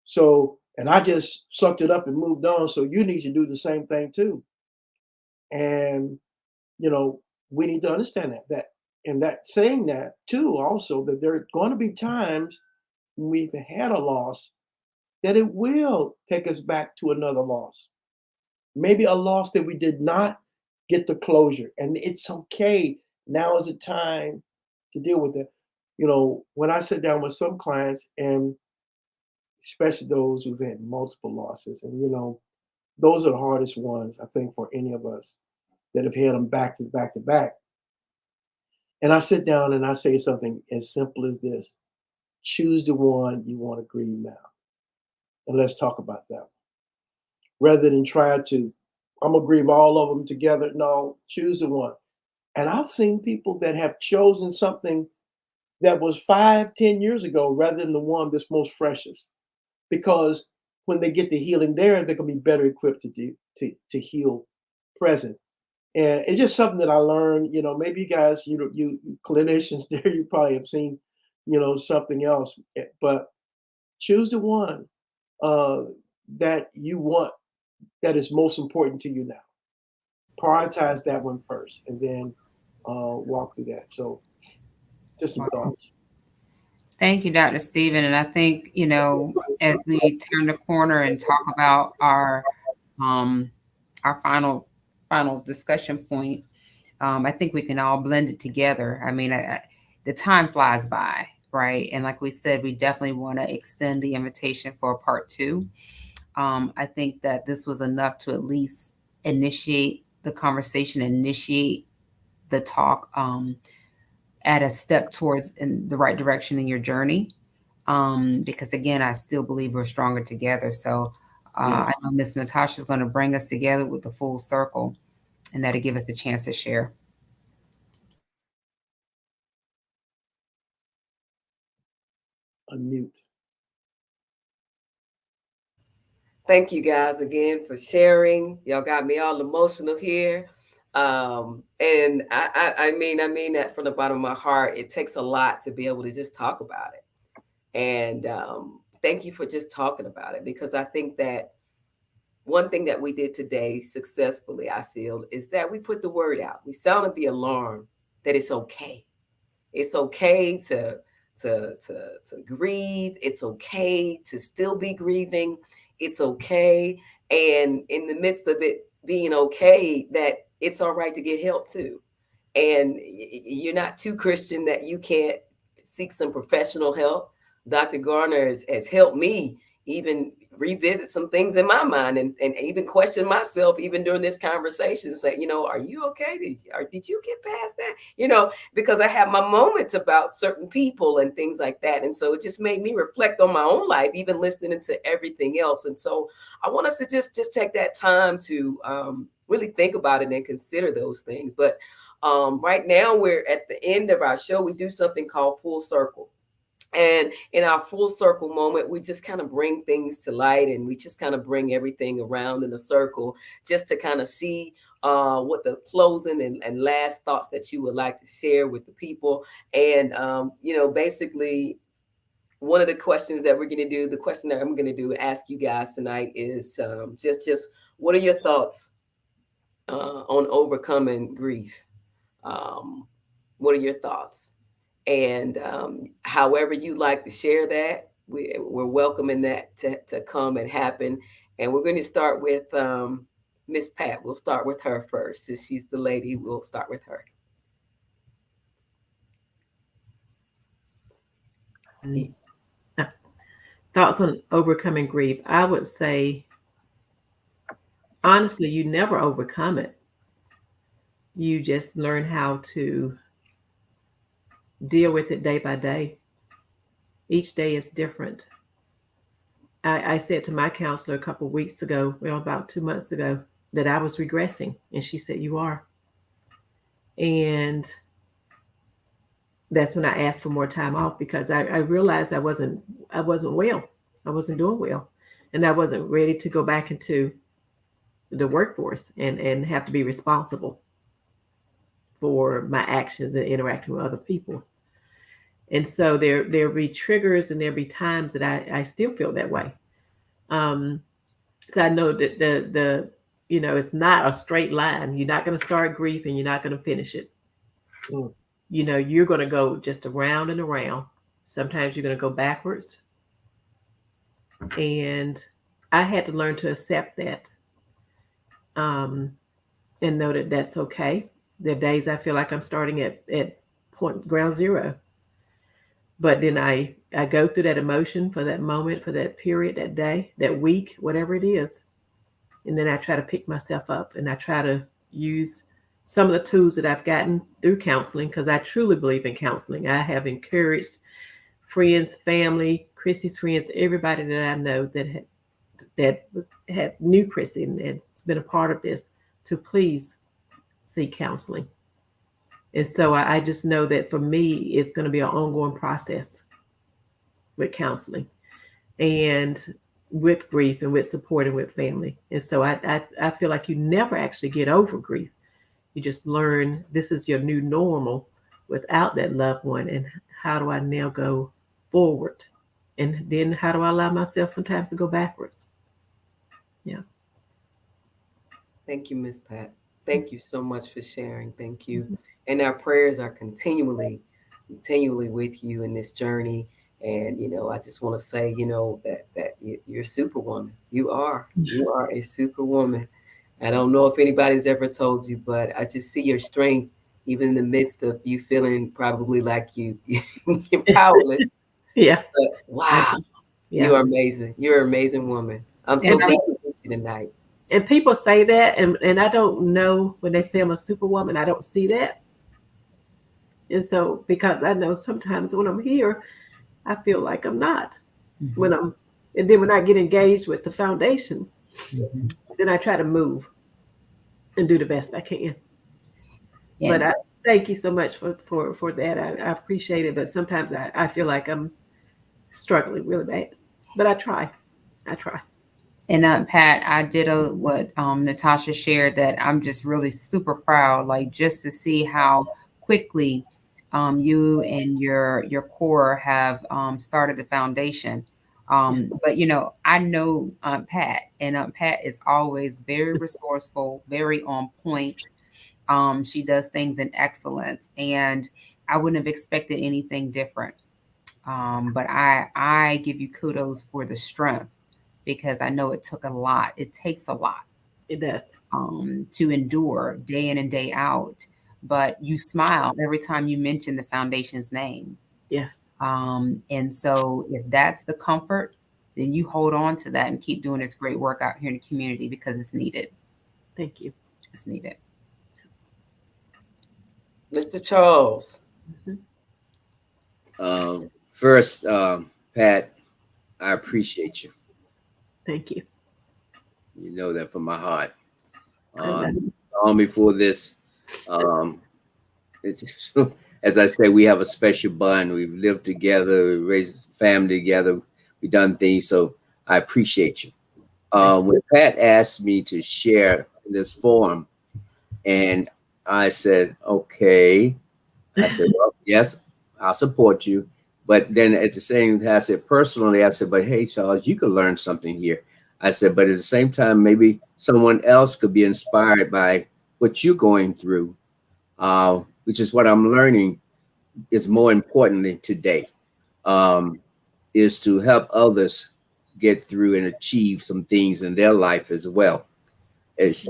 so and I just sucked it up and moved on. So you need to do the same thing too. And you know, we need to understand that and that saying that too also, that there are going to be times when we've had a loss that it will take us back to another loss. Maybe a loss that we did not get the closure, and it's okay. Now is the time to deal with it. When I sit down with some clients, and especially those who've had multiple losses, and those are the hardest ones, I think, for any of us that have had them back to back to back. And I sit down and I say something as simple as this: choose the one you want to grieve now, and let's talk about that. Rather than try to, I'm gonna grieve all of them together. No, choose the one. And I've seen people that have chosen something that was 5, 10 years ago, rather than the one that's most freshest. Because when they get the healing there, they're gonna be better equipped to heal present. And it's just something that I learned. Maybe you guys, you clinicians there, you probably have seen, something else. But choose the one uh, that you want, that is most important to you now. Prioritize that one first, and then walk through that. So, just some thoughts. Thank you, Dr. Stephen. And I think, as we turn the corner and talk about um, our final discussion point, I think we can all blend it together. I mean, the time flies by, right? And like we said, we definitely want to extend the invitation for a part two. I think that this was enough to at least initiate the conversation, initiate the talk, at a step towards in the right direction in your journey. Because again, I still believe we're stronger together. So I Yes, know Miss Natasha is going to bring us together with the full circle, and that'll give us a chance to share. unmute. Thank you guys again for sharing. Y'all got me all emotional here. And I mean that from the bottom of my heart. It takes a lot to be able to just talk about it. And thank you for just talking about it, because I think that one thing that we did today successfully, I feel, is that we put the word out. We sounded the alarm that it's okay. It's okay to grieve. It's okay to still be grieving. It's okay. And in the midst of it being okay, that it's all right to get help too. And you're not too Christian that you can't seek some professional help. Dr. Garner has helped me even revisit some things in my mind, and even question myself even during this conversation, say, are you okay? Did you get past that? Because I have my moments about certain people and things like that. And so it just made me reflect on my own life, even listening to everything else. And so I want us to just take that time to really think about it and consider those things. But right now we're at the end of our show. We do something called Full Circle. And in our full circle moment, we just kind of bring things to light, and we just kind of bring everything around in a circle, just to kind of see what the closing and last thoughts that you would like to share with the people. And, basically, one of the questions that we're going to do, the question that I'm going to do, ask you guys tonight is just what are your thoughts on overcoming grief? What are your thoughts? And however you like to share that, we're welcoming that to come and happen. And we're going to start with Miss Pat. We'll start with her first. Since she's the lady, we'll start with her. Y- Thoughts on overcoming grief. I would say, honestly, you never overcome it. You just learn how to deal with it day by day. Each day is different. I said to my counselor a couple of weeks ago, well, about 2 months ago, that I was regressing. And she said, "You are." And that's when I asked for more time off because I realized I wasn't well. I wasn't doing well. And I wasn't ready to go back into the workforce and have to be responsible for my actions and interacting with other people. And so there'll be triggers and there'll be times that I still feel that way. Um, so I know that it's not a straight line. You're not going to start grief and you're not going to finish it. Mm. You're going to go just around and around. Sometimes you're going to go backwards. And I had to learn to accept that, um, and know that that's okay. There are days I feel like I'm starting at point ground zero. But then I go through that emotion for that moment, for that period, that day, that week, whatever it is. And then I try to pick myself up and I try to use some of the tools that I've gotten through counseling because I truly believe in counseling. I have encouraged friends, family, Chrissy's friends, everybody that I know that knew Chrissy and it's been a part of this to please seek counseling. And so I just know that for me, it's going to be an ongoing process with counseling and with grief and with support and with family. And so I feel like you never actually get over grief. You just learn this is your new normal without that loved one. And how do I now go forward? And then how do I allow myself sometimes to go backwards? Yeah. Thank you, Miss Pat. Thank you so much for sharing. Thank you. And our prayers are continually with you in this journey. And I just want to say, that you're superwoman. You are a superwoman. I don't know if anybody's ever told you, but I just see your strength, even in the midst of you feeling probably like you're powerless. Yeah. But I wow, do. you Yeah. are amazing. You're an amazing woman. I'm so And glad to meet you tonight. people say that, and I don't know when they say I'm a superwoman, I don't see that. And so, because I know sometimes when I'm here, I feel like I'm not. Mhm. When and then when I get engaged with the foundation, Mhm. then I try to move and do the best I can. But And I thank you so much for that. I appreciate it. But sometimes I feel like I'm struggling really bad. But I try. I try. And Pat, I did what Natasha shared that I'm just really super proud, like just to see how quickly you and your core have started the foundation. Yeah. But I know Pat, and Pat is always very resourceful, very on point. She does things in excellence, and I wouldn't have expected anything different. But I give you kudos for the strength because I know it took a lot. It takes a lot It does. to endure day in and day out. But you smile every time you mention the foundation's name. Yes. And so if that's the comfort, then you hold on to that and keep doing this great work out here in the community because it's needed. Thank you. It's needed. Mr. Charles. Mhm. First, Pat, I appreciate you. Thank you. You know that from my heart. I love you. Long before this, um, it's as I say, we have a special bond. We've lived together, we raised a family together, we've done things. So I appreciate you. Thank When Pat asked me to share in this forum, and I said, okay. I said, you. well, yes, I'll support you. But then at the same time, I said, personally, I said, but hey, Charles, you could learn something here. I said, but at the same time, maybe someone else could be inspired by what you're going through, which is what I'm learning is more importantly today, um, is to help others get through and achieve some things in their life as well. It's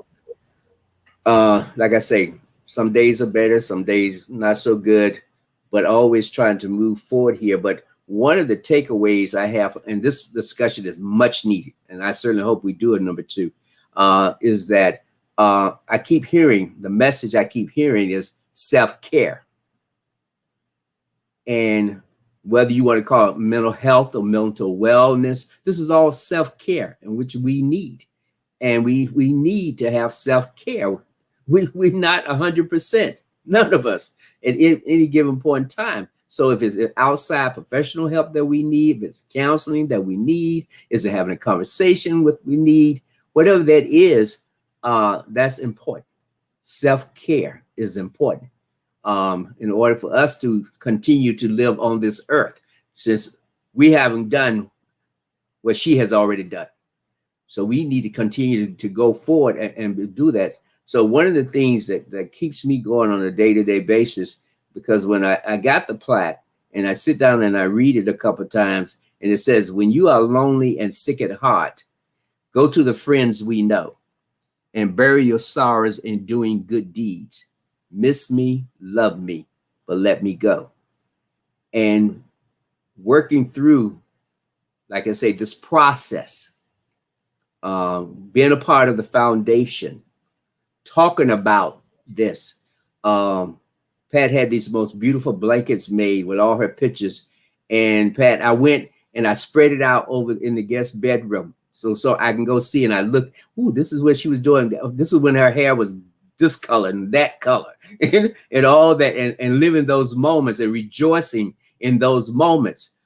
like I say, some days are better, some days not so good, but always trying to move forward here. But one of the takeaways I have, and this discussion is much needed, and I certainly hope we do it, number two, is that I keep hearing, the message I keep hearing is self-care. And whether you want to call it mental health or mental wellness, this is all self-care, in which we need. And we need to have self-care. We're not 100%, none of us, at any given point in time. So if it's outside professional help that we need, if it's counseling that we need, is it having a conversation with we need, whatever that is, that's important. Self-care is important in order for us to continue to live on this earth, since we haven't done what she has already done. So we need to continue to go forward and do that. So one of the things that keeps me going on a day-to-day basis, because when I got the plaque and I sit down and I read it a couple of times, and it says, when you are lonely and sick at heart, go to the friends we know and bury your sorrows in doing good deeds. Miss me, love me, but let me go. And working through, like I say, this process, being a part of the foundation, talking about this. Pat had these most beautiful blankets made with all her pictures. And Pat, I went and I spread it out over in the guest bedroom. So I can go see, and I look, ooh, this is what she was doing. This is when her hair was this color and that color and all that, and living those moments and rejoicing in those moments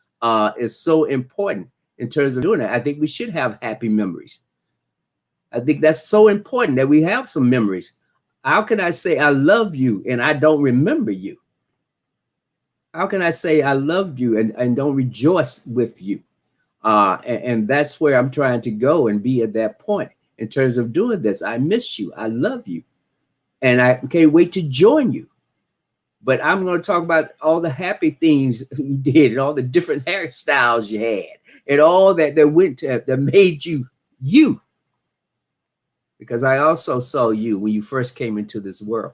is so important in terms of doing that. I think we should have happy memories. I think that's so important that we have some memories. How can I say I love you and I don't remember you? How can I say I loved you and don't rejoice with you? And that's where I'm trying to go and be at that point in terms of doing this. I miss you. I love you. And I can't wait to join you. But I'm going to talk about all the happy things you did and all the different hairstyles you had and all that went to that made you you. Because I also saw you when you first came into this world.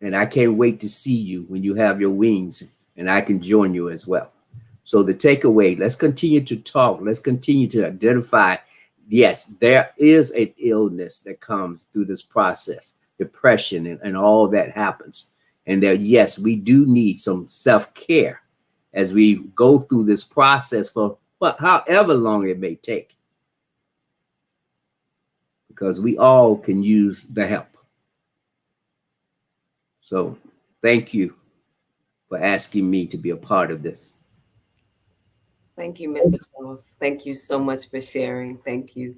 And I can't wait to see you when you have your wings and I can join you as well. So the takeaway, let's continue to talk. Let's continue to identify, yes, there is an illness that comes through this process, depression and all that happens. And that, yes, we do need some self-care as we go through this process for however long it may take. Because we all can use the help. So thank you for asking me to be a part of this. Thank you, Mr. Charles. Thank you so much for sharing. Thank you.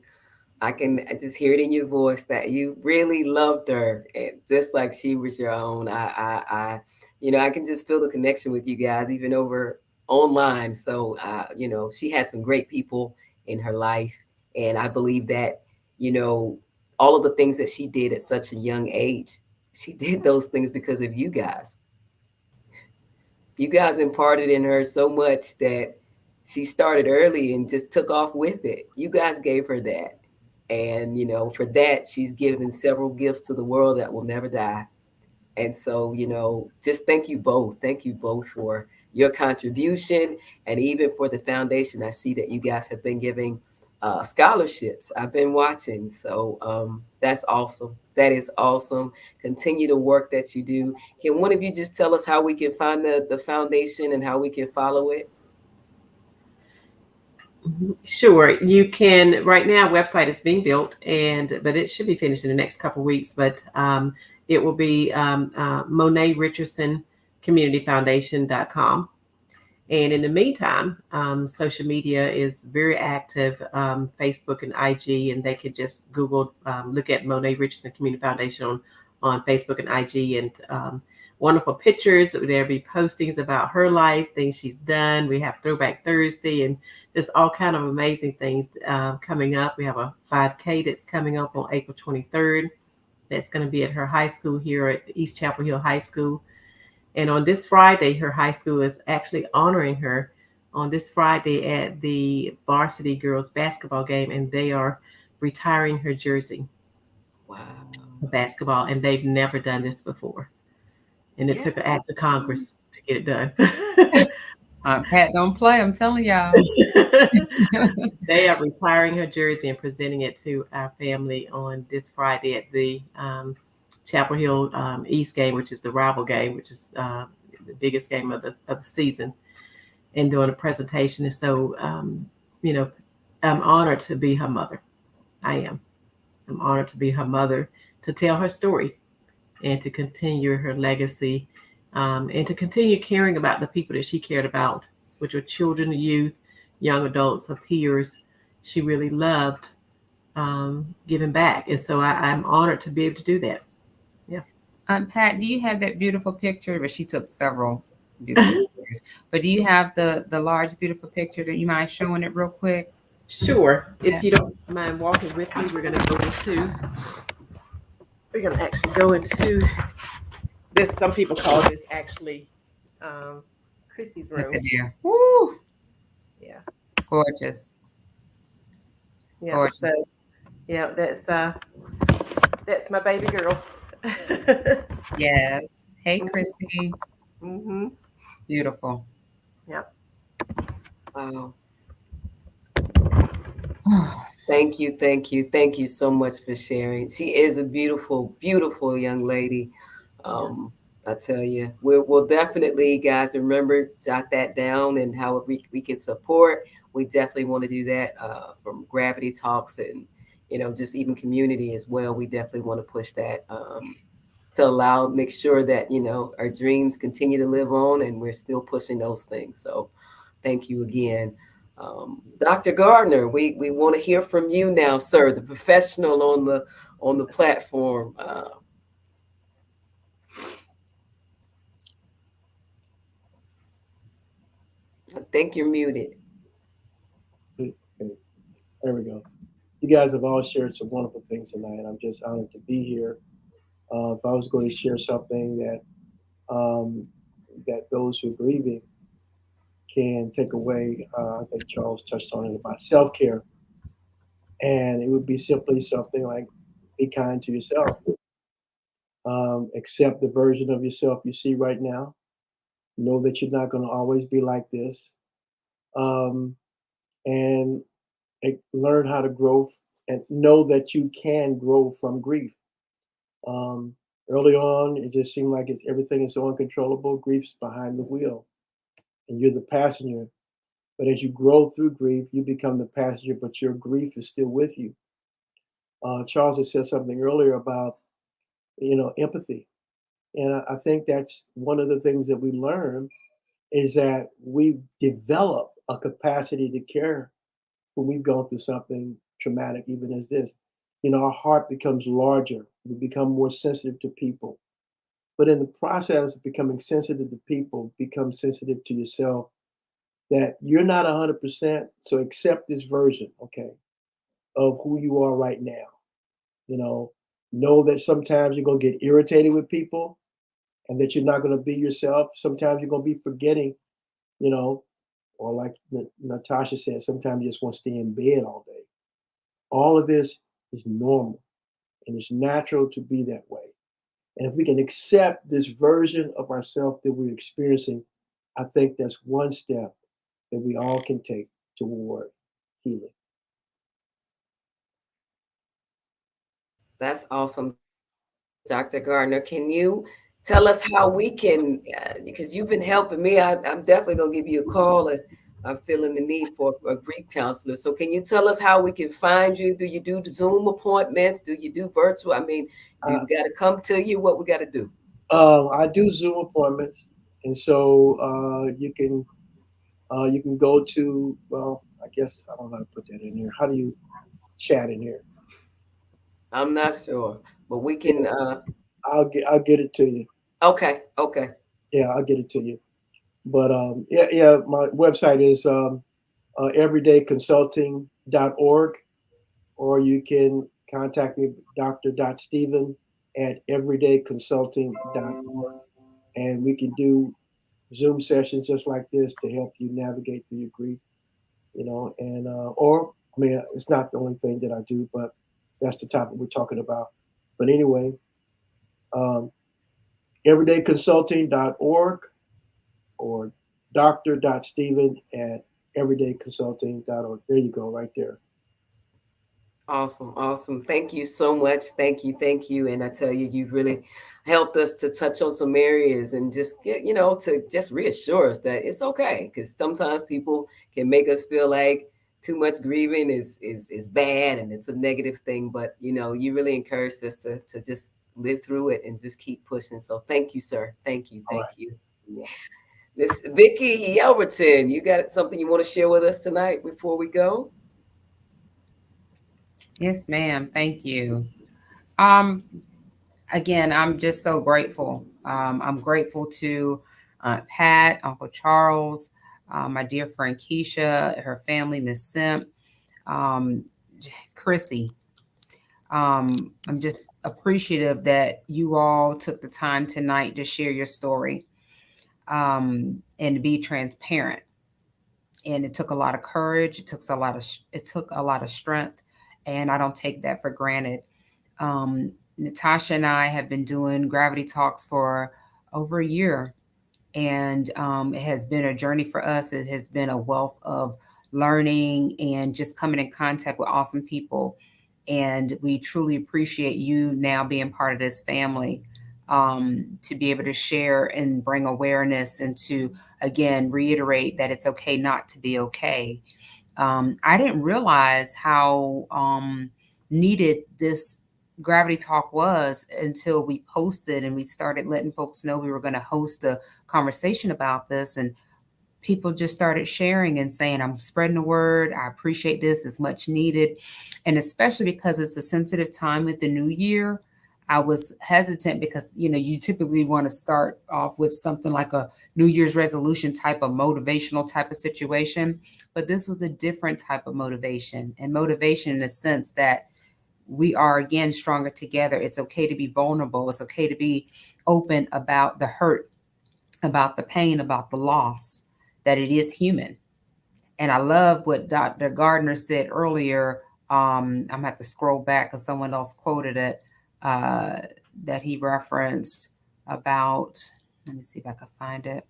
I just hear it in your voice that you really loved her, and just like she was your own. I can just feel the connection with you guys, even over online. So, she had some great people in her life, and I believe that, all of the things that she did at such a young age, she did those things because of you guys. You guys imparted in her so much that she started early and just took off with it. You guys gave her that. And, for that, she's given several gifts to the world that will never die. And so, just thank you both. Thank you both for your contribution and even for the foundation. I see that you guys have been giving scholarships. I've been watching. So that's awesome. That is awesome. Continue the work that you do. Can one of you just tell us how we can find the foundation and how we can follow it? Sure, you can. Right now, website is being built, but it should be finished in the next couple of weeks. But it will be Monet Richardson Community Foundation.com. And in the meantime, social media is very active, Facebook and IG, and they could just Google, look at Monet Richardson Community Foundation on Facebook and IG, and wonderful pictures. There'll be postings about her life, things she's done. We have Throwback Thursday and just all kind of amazing things coming up. We have a 5K that's coming up on April 23rd. That's going to be at her high school here at East Chapel Hill High School. And on this Friday, her high school is actually honoring her on this Friday at the varsity girls basketball game, and they are retiring her jersey. Wow. Basketball, and they've never done this before. And it took an act of Congress to get it done. Pat don't play. I'm telling y'all. They are retiring her jersey and presenting it to our family on this Friday at the Chapel Hill East game, which is the rival game, which is the biggest game of the season, and doing a presentation. And so, you know, I'm honored to be her mother. I am. I'm honored to be her mother, to tell her story and to continue her legacy, and to continue caring about the people that she cared about, which were children, youth, young adults, her peers. She really loved giving back. And so I'm honored to be able to do that. Yeah. Pat, do you have that beautiful picture? But she took several beautiful pictures. But do you have the large beautiful picture that you mind showing it real quick? Sure. Yeah. If you don't mind walking with me, we're gonna actually go into this. Some people call this actually um, Chrissy's Look room. at there. Woo! Yeah. Gorgeous. Yeah. So Gorgeous. yeah, that's my baby girl. Yes. Hey, Chrissy. hmm Beautiful. Yeah. Wow. Thank you, thank you, thank you so much for sharing. She is a beautiful, beautiful young lady. Um, I tell you, we'll definitely, guys, remember, jot that down and how we can support. We definitely want to do that from Gravity Talks and, just even community as well. We definitely want to push that to allow, make sure that, our dreams continue to live on and we're still pushing those things. So thank you again. Dr. Gardner, we want to hear from you now, sir, the professional on the platform. I think you're muted. Okay, there we go. You guys have all shared some wonderful things tonight. I'm just honored to be here. If I was going to share something that those who are grieving can take away, I think Charles touched on it about self care, and it would be simply something like be kind to yourself. Accept the version of yourself you see right now. Know that you're not going to always be like this, um, and learn how to grow and know that you can grow from grief. Um, Early on, it just seemed like everything is so uncontrollable. Grief's behind the wheel, and you're the passenger. But as you grow through grief, you become the passenger, but your grief is still with you. Charles had said something earlier about empathy, and I think that's one of the things that we learn is that we develop a capacity to care when we've gone through something traumatic, even as this. Our heart becomes larger. We become more sensitive to people. But in the process of becoming sensitive to people, become sensitive to yourself, that you're not 100%. So accept this version, okay, of who you are right now. You know that sometimes you're going to get irritated with people and that you're not going to be yourself. Sometimes you're going to be forgetting, you know, or like Natasha said, sometimes you just want to stay in bed all day. All of this is normal and it's natural to be that way. And if we can accept this version of ourselves that we're experiencing, I think that's one step that we all can take toward healing. That's awesome, Dr. Gardner. Can you tell us how we can, because you've been helping me, I'm definitely going to give you a call. And I'm feeling the need for a grief counselor. So can you tell us how we can find you? Do you do Zoom appointments? Do you do virtual? I mean, do we got to come to you? What we got to do? I do Zoom appointments, and so you can go to, well, I guess I don't know how to put that in here. How do you chat in here? I'm not sure, but we Yeah, can. I'll get it to you. Okay, okay. Yeah, I'll get it to you. But yeah, my website is everydayconsulting.org, or you can contact me, dr.steven at everydayconsulting.org, and we can do Zoom sessions just like this to help you navigate through your grief, and or I mean, it's not the only thing that I do, but that's the topic we're talking about. But anyway, um, everydayconsulting.org or dr.steven@everydayconsulting.org. There you go, right there. Awesome, awesome. Thank you so much. Thank you. And I tell you, you've really helped us to touch on some areas and just get, to just reassure us that it's okay. Because sometimes people can make us feel like too much grieving is bad and it's a negative thing. But you really encouraged us to just live through it and just keep pushing. So thank you, sir. Thank you, All thank right. you. Miss Vicky Yelverton, you got something you want to share with us tonight before we go? Yes, ma'am. Thank you. Um, Again, I'm just so grateful. I'm grateful to Pat, Uncle Charles, my dear friend Keisha, her family, Miss Simp, um, Chrissy. I'm just appreciative that you all took the time tonight to share your story and to be transparent. And it took a lot of courage. It took a lot of strength, and I don't take that for granted. Natasha and I have been doing Gravity Talks for over a year, and it has been a journey for us. It has been a wealth of learning and just coming in contact with awesome people. And we truly appreciate you now being part of this family, to be able to share and bring awareness and to, again, reiterate that it's okay not to be okay. I didn't realize how needed this Gravity Talk was until we posted and we started letting folks know we were going to host a conversation about this. And people just started sharing and saying, I'm spreading the word. I appreciate this. It's much needed. And especially because it's a sensitive time with the new year, I was hesitant because, you typically want to start off with something like a New Year's resolution type of motivational type of situation. But this was a different type of motivation, and motivation in the sense that we are again stronger together. It's okay to be vulnerable. It's okay to be open about the hurt, about the pain, about the loss, that it is human. And I love what Dr. Gardner said earlier. I'm gonna have to scroll back because someone else quoted it, uh, that he referenced about. Let me see if I can find it.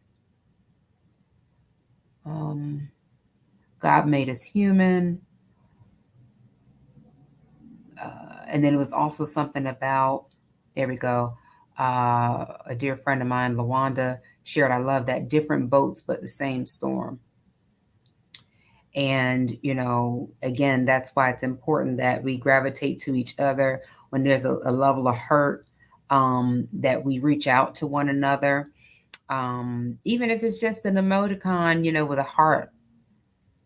Um, God made us human. And then it was also something about, there we go. A dear friend of mine, Lawanda, shared, I love that, different boats, but the same storm. And, again, that's why it's important that we gravitate to each other when there's a level of hurt, that we reach out to one another. Even if it's just an emoticon, with a heart,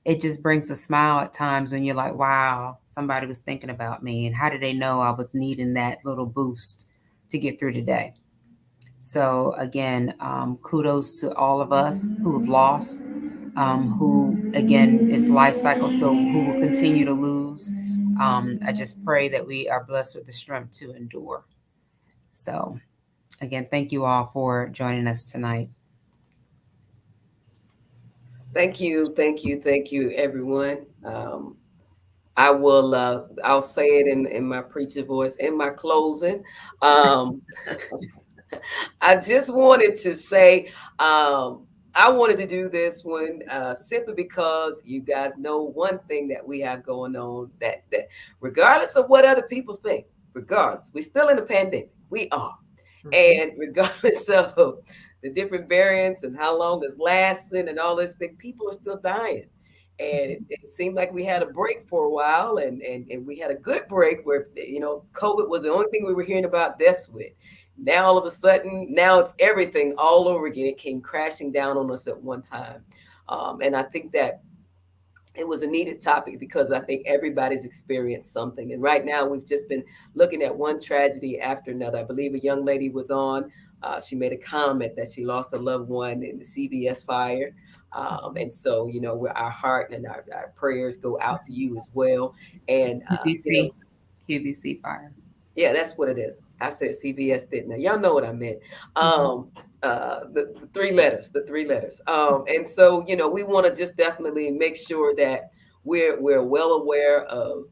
it just brings a smile at times when you're like, wow, somebody was thinking about me. And how did they know I was needing that little boost to get through today? So, again, kudos to all of us who have lost, who, again, it's life cycle, so who will continue to lose. I just pray that we are blessed with the strength to endure. So, again, thank you all for joining us tonight. Thank you, everyone. I will. I'll say it in my preacher voice in my closing. Um, I just wanted to say, I wanted to do this one simply because you guys know one thing that we have going on, that regardless of what other people think, regardless, we're still in a pandemic. We are. And regardless of the different variants and how long it's lasting and all this thing, people are still dying. And it seemed like we had a break for a while, and we had a good break where, COVID was the only thing we were hearing about deaths with. Now, all of a sudden, now it's everything all over again. It came crashing down on us at one time. And I think that it was a needed topic because I think everybody's experienced something. And right now, we've just been looking at one tragedy after another. I believe a young lady was on. She made a comment that she lost a loved one in the CVS fire. And so, our heart and our prayers go out to you as well. And, QVC fire. yeah, that's what it is. I said CVS, didn't I? Y'all know what I meant. Mm-hmm. The three letters, the three letters. And so, we want to just definitely make sure that we're well aware of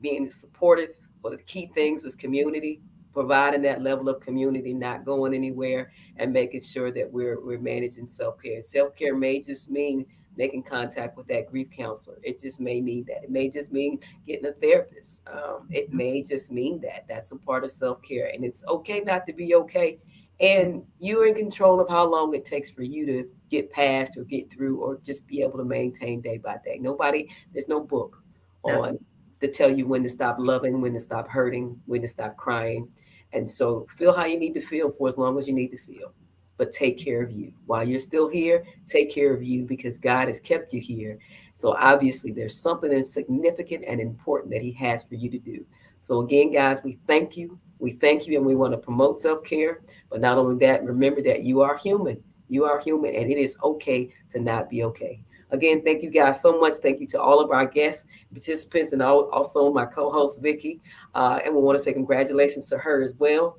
being supportive. One of the key things was community. providing that level of community, not going anywhere, and making sure that we're managing self-care. Self-care may just mean making contact with that grief counselor. It just may mean that. It may just mean getting a therapist. It may just mean that. That's a part of self-care. And it's okay not to be okay. And you're in control of how long it takes for you to get past or get through or just be able to maintain day by day. Nobody, there's no book No. on to tell you when to stop loving, when to stop hurting, when to stop crying. And so feel how you need to feel for as long as you need to feel. But take care of you. While you're still here, take care of you because God has kept you here. So obviously there's something that's significant and important that he has for you to do. So again, guys, we thank you. We thank you and we want to promote self-care. But not only that, remember that you are human. You are human and it is okay to not be okay. Again, thank you guys so much. Thank you to all of our guests, participants, and also my co-host Vicky. And we want to say congratulations to her as well.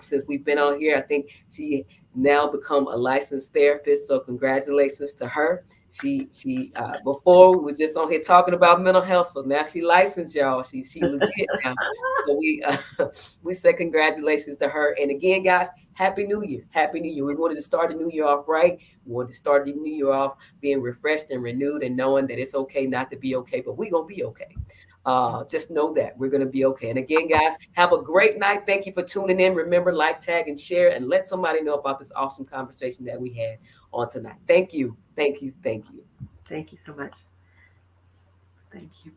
Since we've been on here, I think she now become a licensed therapist. So congratulations to her. She before we were just on here talking about mental health, so now she licensed, y'all. She legit now. So we say congratulations to her. And again, guys, happy New Year, happy New Year. We wanted to start the New Year off right. We wanted to start the New Year off being refreshed and renewed, and knowing that it's okay not to be okay, but we're gonna be okay. Just know that we're going to be okay. And again, guys, have a great night. Thank you for tuning in. Remember, like, tag, and share, and let somebody know about this awesome conversation that we had on tonight. Thank you. Thank you. Thank you. Thank you so much. Thank you.